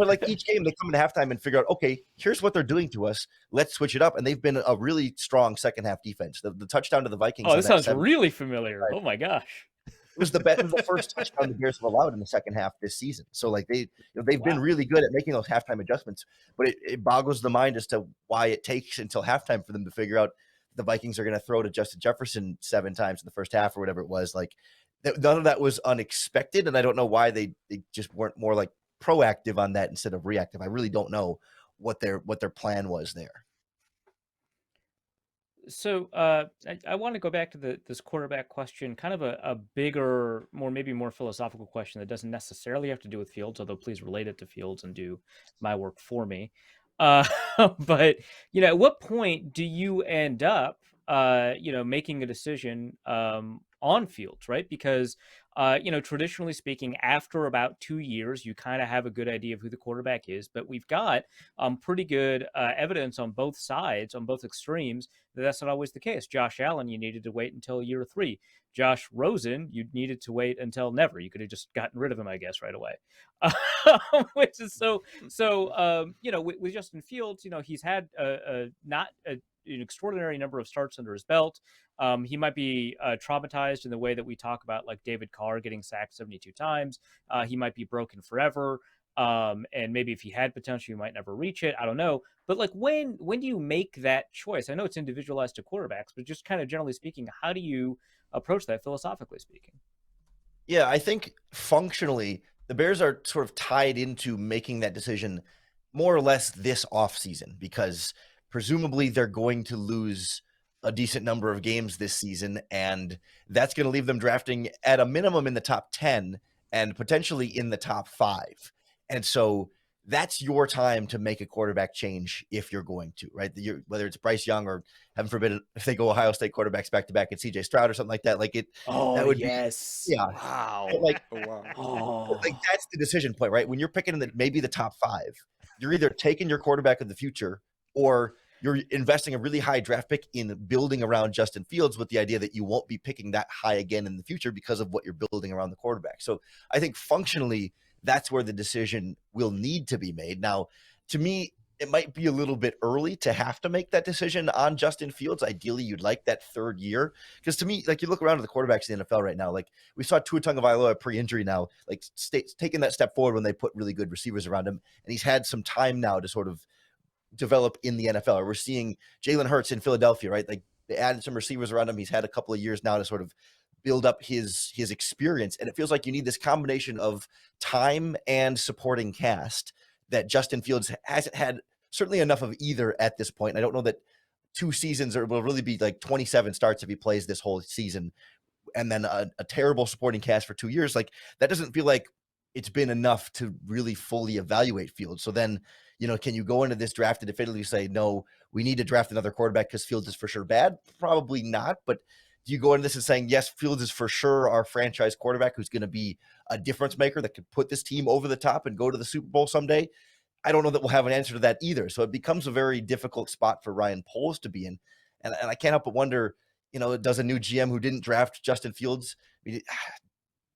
like each game they come into halftime and figure out, okay, here's what they're doing to us, let's switch it up. And they've been a really strong second half defense. The touchdown to the Vikings, this sounds really familiar. Right. Oh my gosh, it was the first touchdown the Bears have allowed in the second half this season. So like they've been really good at making those halftime adjustments, but it boggles the mind as to why it takes until halftime for them to figure out the Vikings are going to throw to Justin Jefferson 7 times in the first half or whatever it was. Like none of that was unexpected, and I don't know why they just weren't more like proactive on that instead of reactive. I really don't know what their plan was there. So I want to go back to this quarterback question, kind of a bigger, maybe more philosophical question that doesn't necessarily have to do with Fields, although please relate it to Fields and do my work for me. But at what point do you end up making a decision on Fields, right? Because traditionally speaking, after about 2 years, you kind of have a good idea of who the quarterback is. But we've got pretty good evidence on both sides, on both extremes, that that's not always the case. Josh Allen, you needed to wait until year 3. Josh Rosen, you needed to wait until never. You could have just gotten rid of him, I guess, right away. Which is with Justin Fields, he's had not an extraordinary number of starts under his belt. He might be traumatized in the way that we talk about like David Carr getting sacked 72 times. He might be broken forever. And maybe if he had potential, you might never reach it. I don't know. But like when do you make that choice? I know it's individualized to quarterbacks, but just kind of generally speaking, how do you approach that philosophically speaking? Yeah, I think functionally the Bears are sort of tied into making that decision more or less this offseason, because presumably they're going to lose a decent number of games this season, and that's going to leave them drafting at a minimum in the top 10 and potentially in the top 5. And so that's your time to make a quarterback change if you're going to, right? Whether it's Bryce Young or, heaven forbid, if they go Ohio State quarterbacks back-to-back at CJ Stroud or something like that, like it. Oh, that would yes. Be, yeah. Wow. Like, oh. Like that's the decision point, right? When you're picking maybe the top 5, you're either taking your quarterback of the future or you're investing a really high draft pick in building around Justin Fields with the idea that you won't be picking that high again in the future because of what you're building around the quarterback. So I think functionally that's where the decision will need to be made. Now, to me, it might be a little bit early to have to make that decision on Justin Fields. Ideally, you'd like that third year. Because to me, like you look around at the quarterbacks in the NFL right now, like we saw Tua Tagovailoa pre-injury now, like taking that step forward when they put really good receivers around him. And he's had some time now to sort of develop in the NFL. Or we're seeing Jalen Hurts in Philadelphia, right? Like they added some receivers around him. He's had a couple of years now to sort of build up his experience. And it feels like you need this combination of time and supporting cast that Justin Fields hasn't had certainly enough of either at this point. I don't know that 2 seasons will really be like 27 starts if he plays this whole season, and then a terrible supporting cast for 2 years. Like that doesn't feel like it's been enough to really fully evaluate Fields. So then, can you go into this draft and definitively say, no, we need to draft another quarterback because Fields is for sure bad? Probably not. But do you go into this and saying, yes, Fields is for sure our franchise quarterback who's going to be a difference maker that could put this team over the top and go to the Super Bowl someday? I don't know that we'll have an answer to that either. So it becomes a very difficult spot for Ryan Poles to be in. And I can't help but wonder, does a new GM who didn't draft Justin Fields,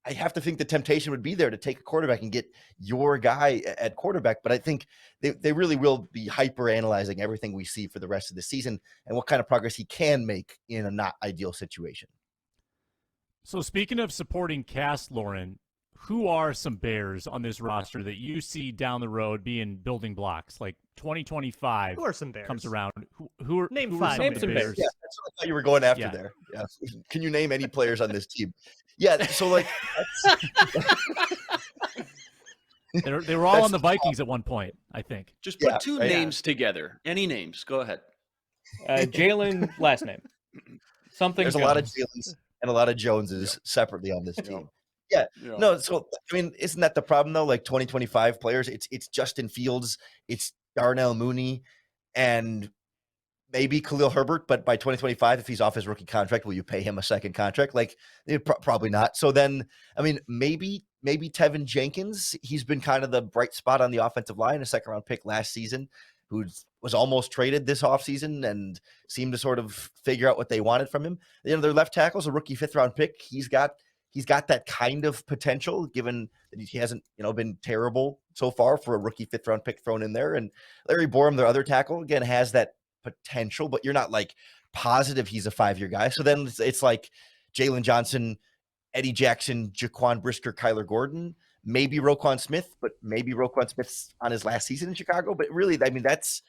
I have to think the temptation would be there to take a quarterback and get your guy at quarterback. But I think they really will be hyper analyzing everything we see for the rest of the season and what kind of progress he can make in a not ideal situation. So speaking of supporting cast, Lorin, who are some Bears on this roster that you see down the road being building blocks? Like 2025 Who are some Bears? comes around. Who are Name who are five. Name some Bears. Yeah, that's what I thought you were going after Yeah. there. Yeah. Can you name any players on this team? Yeah. So like, They were all on the Vikings at one point, I think. Just put Yeah, two yeah. names together. Any names? Go ahead. Jalen, last name. Something. there's a lot of Jalen's and a lot of Joneses separately on this team. Yeah. No, so I mean, isn't that the problem though? Like 2025 players, it's Justin Fields, it's Darnell Mooney, and maybe Khalil Herbert. But by 2025, if he's off his rookie contract, will you pay him a second contract? Like probably not. So then, I mean, maybe Tevin Jenkins. He's been kind of the bright spot on the offensive line, a second round pick last season, who was almost traded this offseason and seemed to sort of figure out what they wanted from him. Their left tackle's a rookie 5th round pick. He's got that kind of potential, given that he hasn't, been terrible so far for a rookie 5th round pick thrown in there. And Larry Borum, their other tackle, again, has that potential, but you're not like positive he's a 5-year guy. So then it's like Jalen Johnson, Eddie Jackson, Jaquan Brisker, Kyler Gordon, maybe Roquan Smith, but maybe Roquan Smith's on his last season in Chicago. But really, I mean, that's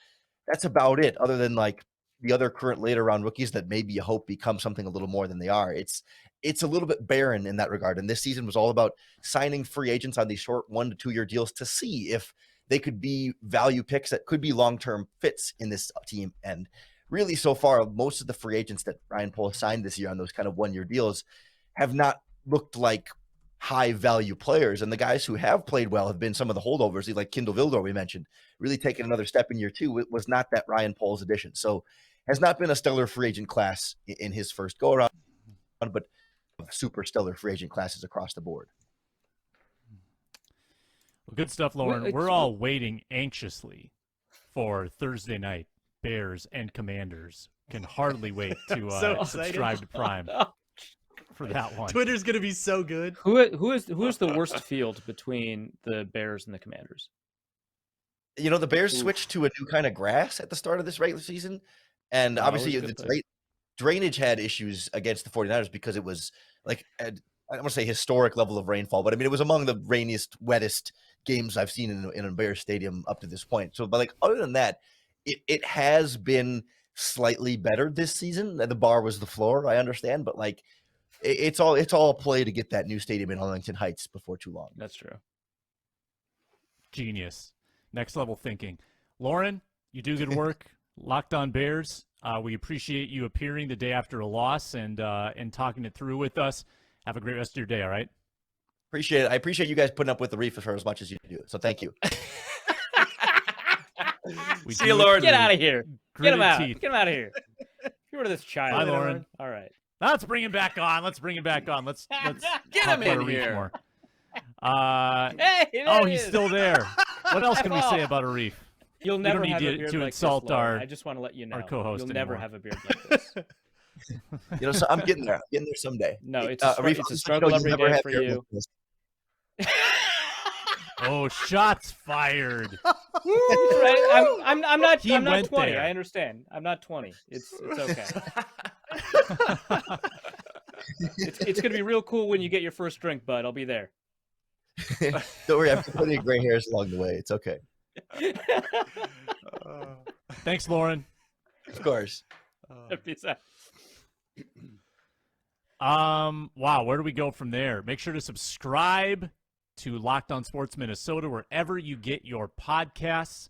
about it, other than like the other current later round rookies that maybe you hope become something a little more than they are. It's a little bit barren in that regard. And this season was all about signing free agents on these short 1 to 2 year deals to see if they could be value picks that could be long-term fits in this team. And really so far, most of the free agents that Ryan Poles signed this year on those kind of 1 year deals have not looked like high value players. And the guys who have played well have been some of the holdovers, like Kindle Vildor, we mentioned, really taking another step in year 2. It was not that Ryan Poles addition. So has not been a stellar free agent class in his first go around, but super stellar free agent classes across the board. Well, good stuff, Lorin. We're all waiting anxiously for Thursday night. Bears and Commanders can hardly wait to So subscribe to Prime for that one. Twitter's gonna be so good. Who is the worst field between the Bears and the Commanders? The Bears switched to a new kind of grass at the start of this regular season. And obviously the drainage had issues against the 49ers because it was like, I don't want to say historic level of rainfall, but I mean, it was among the rainiest, wettest games I've seen in a Bears stadium up to this point. So, but like, other than that, it has been slightly better this season. The bar was the floor, I understand, but like, it's all a play to get that new stadium in Arlington Heights before too long. That's true. Genius. Next level thinking. Lorin, you do good work. Locked on Bears. We appreciate you appearing the day after a loss and talking it through with us. Have a great rest of your day, all right? Appreciate it. I appreciate you guys putting up with the reef for as much as you do. So thank you. See you, Lorin. Get out of here. Get him out. Teeth. Get him out of here. Get rid of this child. Bye, Lorin. All right. Let's bring him back on. Let's Get talk him about in Arif here. more. Hey, He's still there. What else can we say about Arif? You'll We never don't need have to- a beard to like insult this, Lorin. our- I just want to let you know. our co-host You'll never anymore. have a beard like this. So I'm getting there. I'm getting there someday. No, it's Arif, a struggle every never day have for hair you. like this. Oh, shots fired. Right? I'm not. He I'm not went 20. there. I understand. I'm not 20. It's okay. It's gonna be real cool when you get your first drink, bud. I'll be there. Don't worry, I've got plenty of gray hairs along the way. It's okay. Thanks, Lorin. Of course. Peace out. Wow, where do we go from there? Make sure to subscribe to Locked On Sports Minnesota wherever you get your podcasts.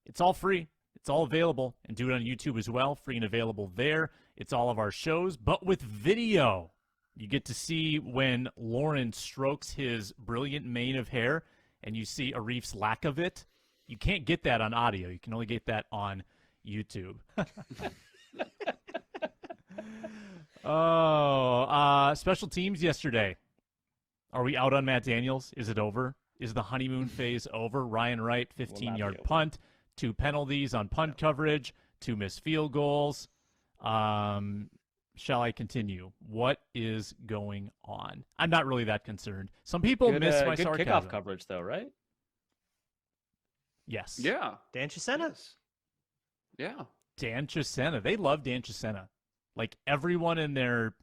It's all free. It's all available. And do it on YouTube as well. Free and available there. It's all of our shows, but with video. You get to see when Lorin strokes his brilliant mane of hair, and you see Arif's lack of it. You can't get that on audio. You can only get that on YouTube. Special teams yesterday. Are we out on Matt Daniels? Is it over? Is the honeymoon phase over? Ryan Wright, 15-yard punt, 2 penalties on punt coverage, 2 missed field goals. Shall I continue? What is going on? I'm not really that concerned. Some people miss my good sarcasm. Kickoff coverage, though, right? Yes. Yeah. Dan Chisena. Yes. Yeah. Dan Chisena. They love Dan Chisena. Like, everyone in their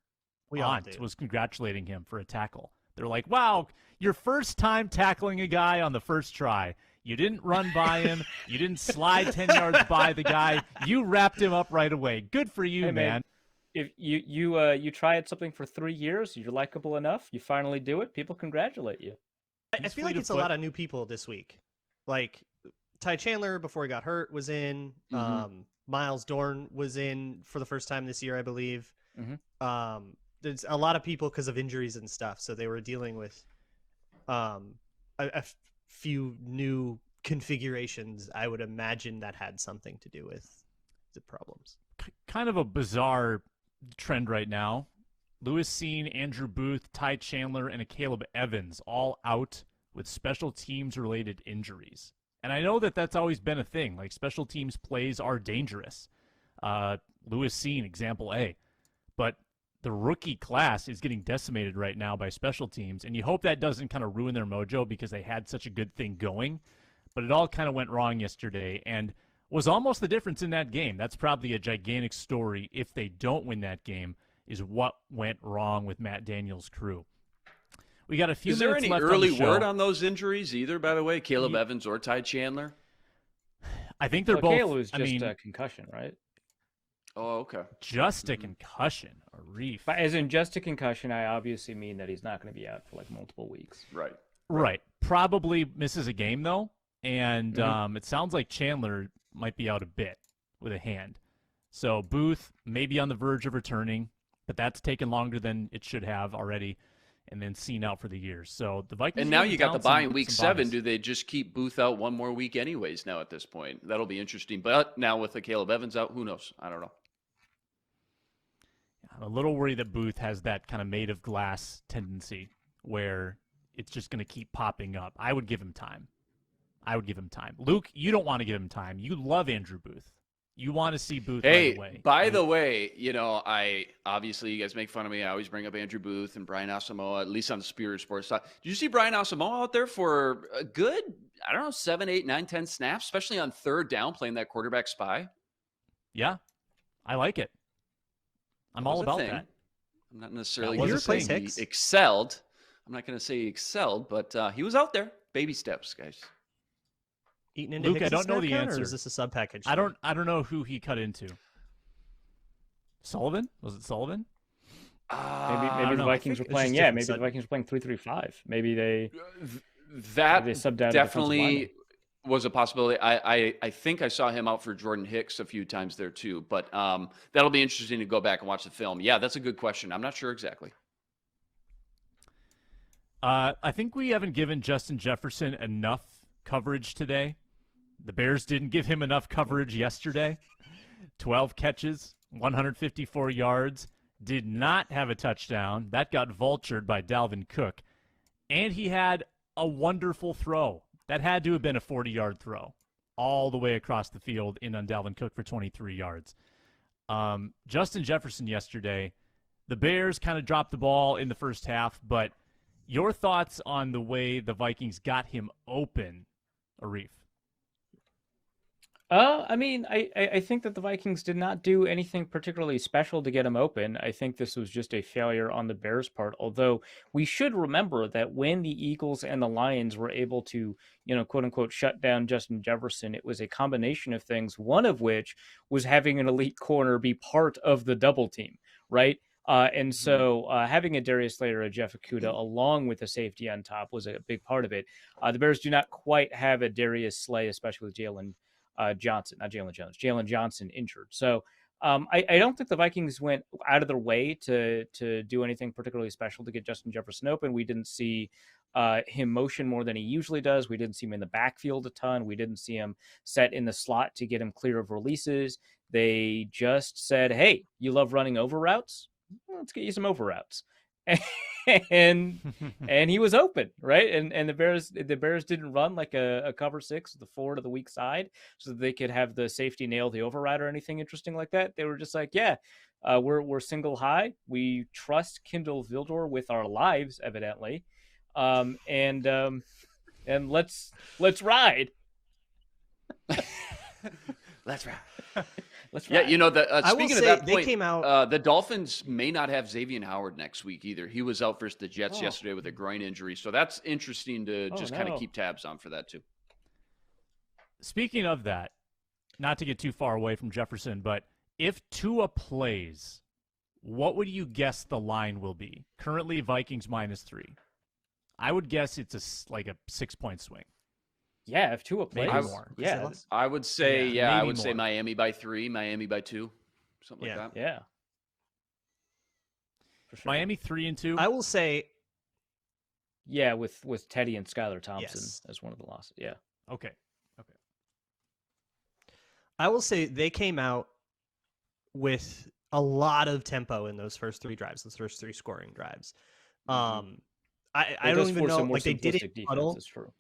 aunt was congratulating him for a tackle. They're like, wow, your first time tackling a guy on the first try. You didn't run by him. You didn't slide 10 yards by the guy. You wrapped him up right away. Good for you, Hey, man. If you try at something for 3 years, you're likable enough, you finally do it, people congratulate you. I feel like it's a lot of new people this week. Like Ty Chandler before he got hurt was in. Miles Dorn was in for the first time this year, I believe. There's a lot of people because of injuries and stuff, so they were dealing with a few new configurations. I would imagine that had something to do with the problems. Kind of a bizarre trend right now. Lewis Cine, Andrew Booth, Ty Chandler, and Caleb Evans all out with special teams related injuries. And I know that that's always been a thing. Like, special teams plays are dangerous. Lewis Cine, example A. But the rookie class is getting decimated right now by special teams, and you hope that doesn't kind of ruin their mojo because they had such a good thing going. But it all kind of went wrong yesterday and was almost the difference in that game. That's probably a gigantic story if they don't win that game, is what went wrong with Matt Daniels' crew. We got a few Is there minutes any left early on the show. word on those injuries either, by the way? Caleb Evans or Ty Chandler? I think they're both. Caleb was just a concussion, right? Oh, okay. Just a concussion, a reef. But as in just a concussion, I obviously mean that he's not going to be out for like multiple weeks. Right. Probably misses a game, though. And it sounds like Chandler might be out a bit with a hand. So Booth may be on the verge of returning, but that's taken longer than it should have already. And then seen out for the year. So the Vikings. And now you got the bye in week 7. bodies. Do they just keep Booth out one more week anyways now at this point? That'll be interesting. But now with the Caleb Evans out, who knows? I don't know. I'm a little worried that Booth has that kind of made of glass tendency where it's just going to keep popping up. I would give him time. Luke, you don't want to give him time. You love Andrew Booth. You want to see Booth right away. By the way, I obviously you guys make fun of me. I always bring up Andrew Booth and Brian Asamoah, at least on the Superior Sports side. Did you see Brian Asamoah out there for a good, 7, 8, 9, 10 snaps, especially on third down playing that quarterback spy? Yeah, I like it. I'm all about that. I'm not necessarily going going to to say he excelled. I'm not going to say he excelled, but he was out there. Baby steps, guys. Eating into Luke, I Hicks's don't know the snap count, answer. Or is this a sub package? I don't know who he cut into. Sullivant? Was it Sullivan? Maybe the Vikings were playing. Yeah, maybe the Vikings were playing 3-3-5. Maybe they subbed out definitely was a possibility. I think I saw him out for Jordan Hicks a few times there too. But that'll be interesting to go back and watch the film. Yeah, that's a good question. I'm not sure exactly. I think we haven't given Justin Jefferson enough coverage today. The Bears didn't give him enough coverage yesterday. 12 catches, 154 yards, did not have a touchdown. That got vultured by Dalvin Cook. And he had a wonderful throw. That had to have been a 40-yard throw all the way across the field in on Dalvin Cook for 23 yards. Justin Jefferson yesterday, the Bears kind of dropped the ball in the first half, but your thoughts on the way the Vikings got him open, Arif? I mean, I think that the Vikings did not do anything particularly special to get him open. I think this was just a failure on the Bears' part. Although we should remember that when the Eagles and the Lions were able to, quote unquote, shut down Justin Jefferson, it was a combination of things. One of which was having an elite corner be part of the double team, right? And so having a Darius Slater, a Jeff Okudah, along with a safety on top was a big part of it. The Bears do not quite have a Darius Slay, especially with Jalen Johnson injured. So I don't think the Vikings went out of their way to do anything particularly special to get Justin Jefferson open. We didn't see him motion more than he usually does. We didn't see him in the backfield a ton. We didn't see him set in the slot to get him clear of releases. They just said, hey, you love running over routes? Let's get you some over routes. and he was open, right? And the Bears didn't run like a cover 6, the 4 to the weak side, so that they could have the safety nail the override or anything interesting like that. They were just like, yeah, we're single high. We trust Kindle Vildor with our lives, evidently, and let's ride. Let's ride. Let's Yeah, ride. speaking of that they point, came out. the Dolphins may not have Xavier Howard next week either. He was out versus the Jets yesterday with a groin injury, so that's interesting to kind of keep tabs on for that too. Speaking of that, not to get too far away from Jefferson, but if Tua plays, what would you guess the line will be? Currently, Vikings -3. I would guess it's like a 6-point swing. Yeah, if Tua plays more. Yeah, I would say, I would say more. Miami by 3, Miami by 2, something like that. Yeah. For sure. Miami 3-2. I will say, Yeah, with Teddy and Skylar Thompson Yes. as one of the losses. Yeah. Okay. I will say they came out with a lot of tempo in those first 3 drives, those first 3 scoring drives. I don't even know, like they did it in huddle. Is true.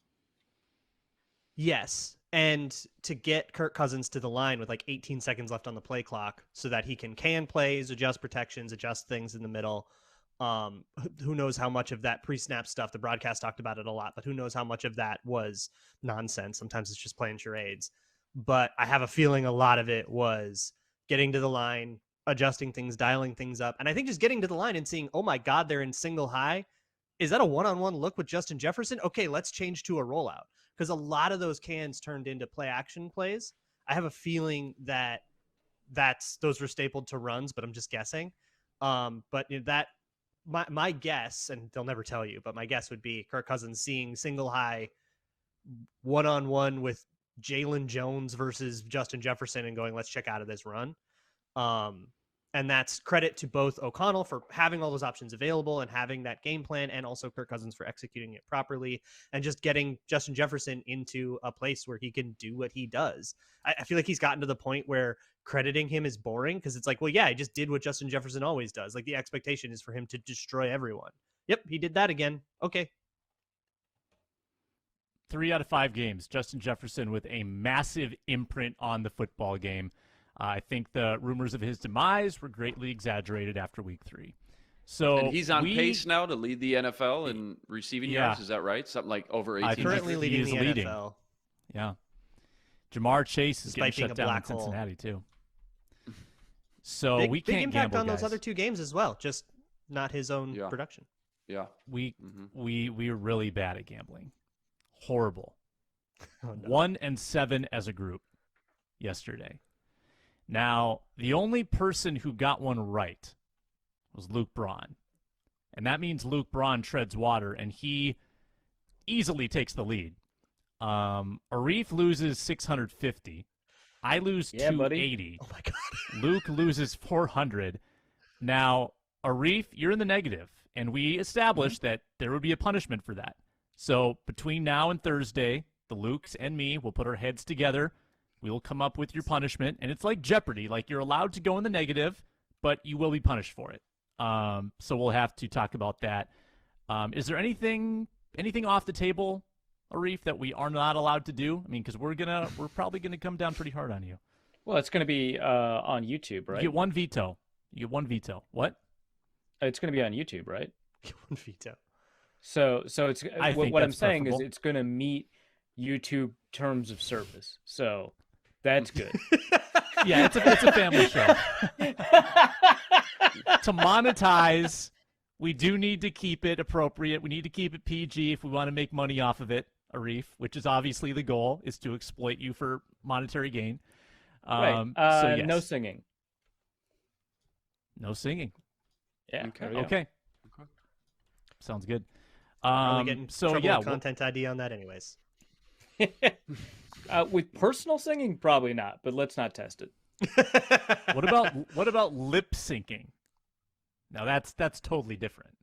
Yes, and to get Kirk Cousins to the line with like 18 seconds left on the play clock so that he can plays, adjust protections, adjust things in the middle. Who knows how much of that pre-snap stuff, the broadcast talked about it a lot, but who knows how much of that was nonsense. Sometimes it's just playing charades. But I have a feeling a lot of it was getting to the line, adjusting things, dialing things up. And I think just getting to the line and seeing, oh my God, they're in single high. Is that a one-on-one look with Justin Jefferson? Okay, let's change to a rollout. Because a lot of those cans turned into play action plays. I have a feeling that those were stapled to runs, but I'm just guessing. But that my guess, and they'll never tell you, but my guess would be Kirk Cousins seeing single high one-on-one with Jalen Jones versus Justin Jefferson and going, let's check out of this run. And that's credit to both O'Connell for having all those options available and having that game plan, and also Kirk Cousins for executing it properly and just getting Justin Jefferson into a place where he can do what he does. I feel like he's gotten to the point where crediting him is boring because it's like, well, yeah, he just did what Justin Jefferson always does. Like the expectation is for him to destroy everyone. Yep, he did that again. Okay. 3 out of 5 games, Justin Jefferson with a massive imprint on the football game. I think the rumors of his demise were greatly exaggerated after week 3. So and he's on pace now to lead the NFL in receiving yards. Is that right? Something like over 18. Currently leading the NFL. Yeah. Jamar Chase is Despite getting shut down in hole. Cincinnati too. So big, we can't big impact gamble, on those guys. other 2 games as well, just not his own production. Yeah. We were really bad at gambling. Horrible. Oh, no. 1-7 as a group yesterday. Now, the only person who got one right was Luke Braun. And that means Luke Braun treads water, and he easily takes the lead. Arif loses 650. I lose 280. Oh, my God. Luke loses 400. Now, Arif, you're in the negative, and we established that there would be a punishment for that. So between now and Thursday, the Lukes and me will put our heads together. We will come up with your punishment, and it's like Jeopardy. Like, you're allowed to go in the negative, but you will be punished for it. So we'll have to talk about that. Is there anything off the table, Arif, that we are not allowed to do? I mean, because we're probably gonna come down pretty hard on you. Well, it's going to be on YouTube, right? You get one veto. What? It's going to be on YouTube, right? One veto. So it's I think what I'm that's saying is preferable. it's going to meet YouTube terms of service. So That's good. Yeah, it's a family show. To monetize, we do need to keep it appropriate. We need to keep it PG if we want to make money off of it, Arif, which is obviously the goal, is to exploit you for monetary gain. Right. So yes. No singing. No singing. Yeah. Okay. Okay. Sounds good. Probably getting so trouble yeah, with content ID on that anyways. With personal singing, probably not, but let's not test it. what about lip syncing? Now that's totally different.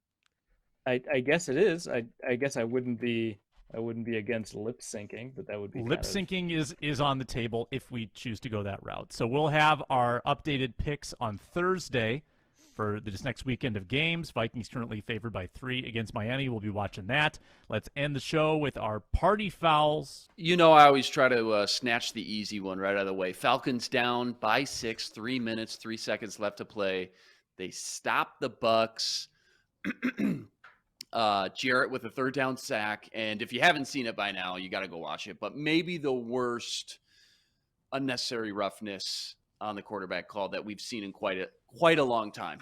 I guess it is. I guess I wouldn't be against lip syncing, but that would be Lip syncing is on the table if we choose to go that route. So we'll have our updated picks on Thursday for this next weekend of games. Vikings currently favored by 3 against Miami. We'll be watching that. Let's end the show with our party fouls. You know, I always try to snatch the easy one right out of the way. Falcons down by 6, 3 minutes, 3 seconds left to play. They stop the Bucks. Jarrett with a third down sack. And if you haven't seen it by now, you got to go watch it. But maybe the worst unnecessary roughness on the quarterback call that we've seen in quite a long time.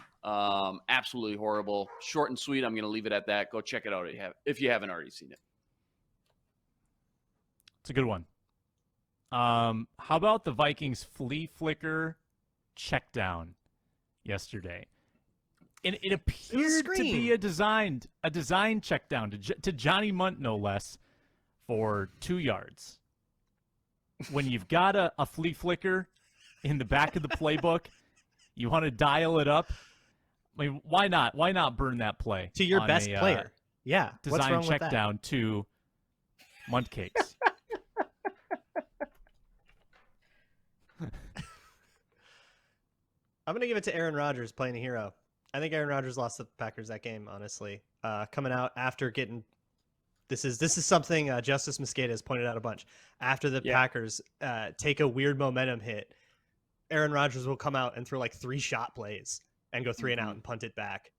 Absolutely horrible. Short and sweet. I'm going to leave it at that. Go check it out if you haven't already seen it. It's a good one. How about the Vikings flea flicker check down yesterday? And it appeared to be a design check down to Johnny Munt, no less, for 2 yards. When you've got a flea flicker in the back of the playbook, you want to dial it up. I mean, why not? Why not burn that play To your best player. Yeah. What's design wrong check with that? down to Munt Cakes. I'm going to give it to Aaron Rodgers playing a hero. I think Aaron Rodgers lost the Packers that game, honestly. Coming out after getting this is something Justice Mosqueda has pointed out a bunch. After the Packers take a weird momentum hit, Aaron Rodgers will come out and throw like 3 shot plays and go 3 and out and punt it back.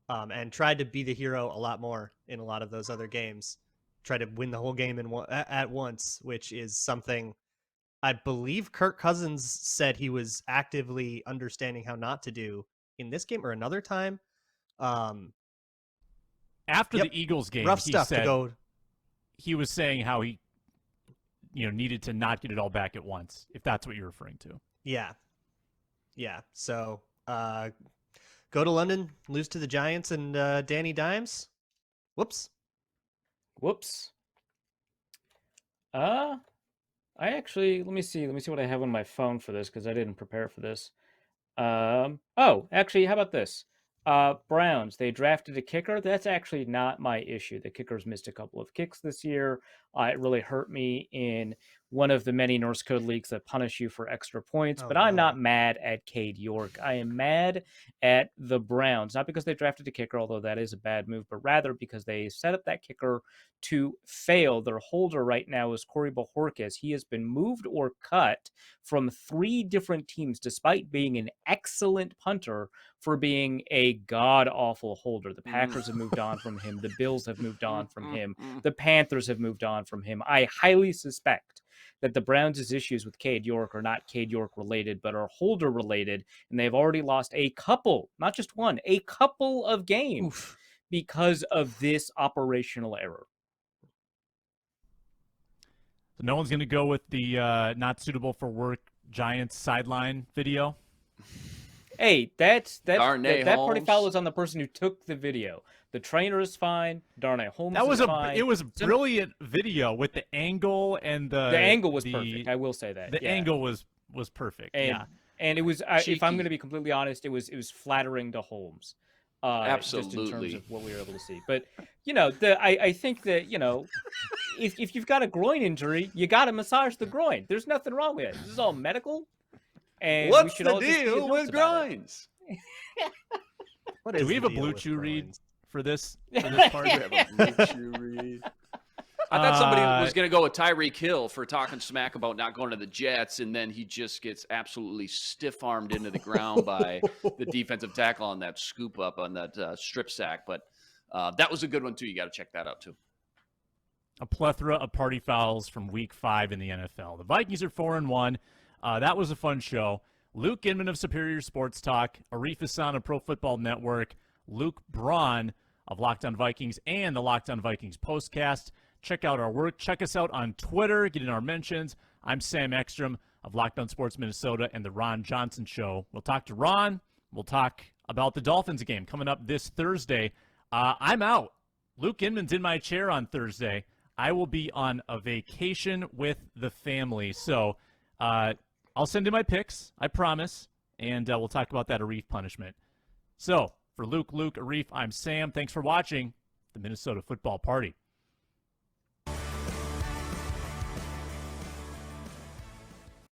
And tried to be the hero a lot more in a lot of those other games. Tried to win the whole game at once, which is something I believe Kirk Cousins said he was actively understanding how not to do in this game or another time. After the Eagles game, rough he stuff said to go. he was saying how he needed to not get it all back at once, if that's what you're referring to. Yeah. So go to London, lose to the Giants and Danny Dimes. Whoops. I actually let me see what I have on my phone for this because I didn't prepare for this. Actually, how about this? Browns, they drafted a kicker. That's actually not my issue. The kickers missed a couple of kicks this year. It really hurt me in one of the many Norse code leagues that punish you for extra points. But I'm not mad at Cade York. I am mad at the Browns, not because they drafted a kicker, although that is a bad move, but rather because they set up that kicker to fail. Their holder right now is Corey Bojorquez. He has been moved or cut from 3 different teams, despite being an excellent punter, for being a god-awful holder. The Packers have moved on from him. The Bills have moved on from him. The Panthers have moved on from him. I highly suspect that the Browns' issues with Cade York are not Cade York related, but are holder related, and they've already lost a couple, not just one, a couple of games because of this operational error. So no one's going to go with the not suitable for work Giants sideline video? Hey, that Darnay party Holmes. foul is on the person who took the video. The trainer is fine. Darnay Holmes That was is fine. It was a brilliant video with the angle and the angle was perfect. I will say that. The angle was perfect. And it was, if I'm going to be completely honest, it was flattering to Holmes. Absolutely. Just in terms of what we were able to see. But, I think that, if you've got a groin injury, you got to massage the groin. There's nothing wrong with it. This is all medical. And What's we should the all just be deal with adults about it. groins? Do we have a Blue Chew read for this part? We have a Blue Chew read. I thought somebody was going to go with Tyreek Hill for talking smack about not going to the Jets, and then he just gets absolutely stiff-armed into the ground by the defensive tackle on that scoop up on that strip sack. But that was a good one, too. You got to check that out, too. A plethora of party fouls from Week 5 in the NFL. The Vikings are 4-1. That was a fun show. Luke Inman of Superior Sports Talk, Arif Hasan of Pro Football Network, Luke Braun of Locked On Vikings, and the Locked On Vikings postcast. Check out our work. Check us out on Twitter. Get in our mentions. I'm Sam Ekstrom of Locked On Sports Minnesota and the Ron Johnson Show. We'll talk to Ron. We'll talk about the Dolphins game coming up this Thursday. I'm out. Luke Inman's in my chair on Thursday. I will be on a vacation with the family. So I'll send in my picks, I promise, and we'll talk about that Arif punishment. So for Luke, Arif, I'm Sam. Thanks for watching the Minnesota Football Party.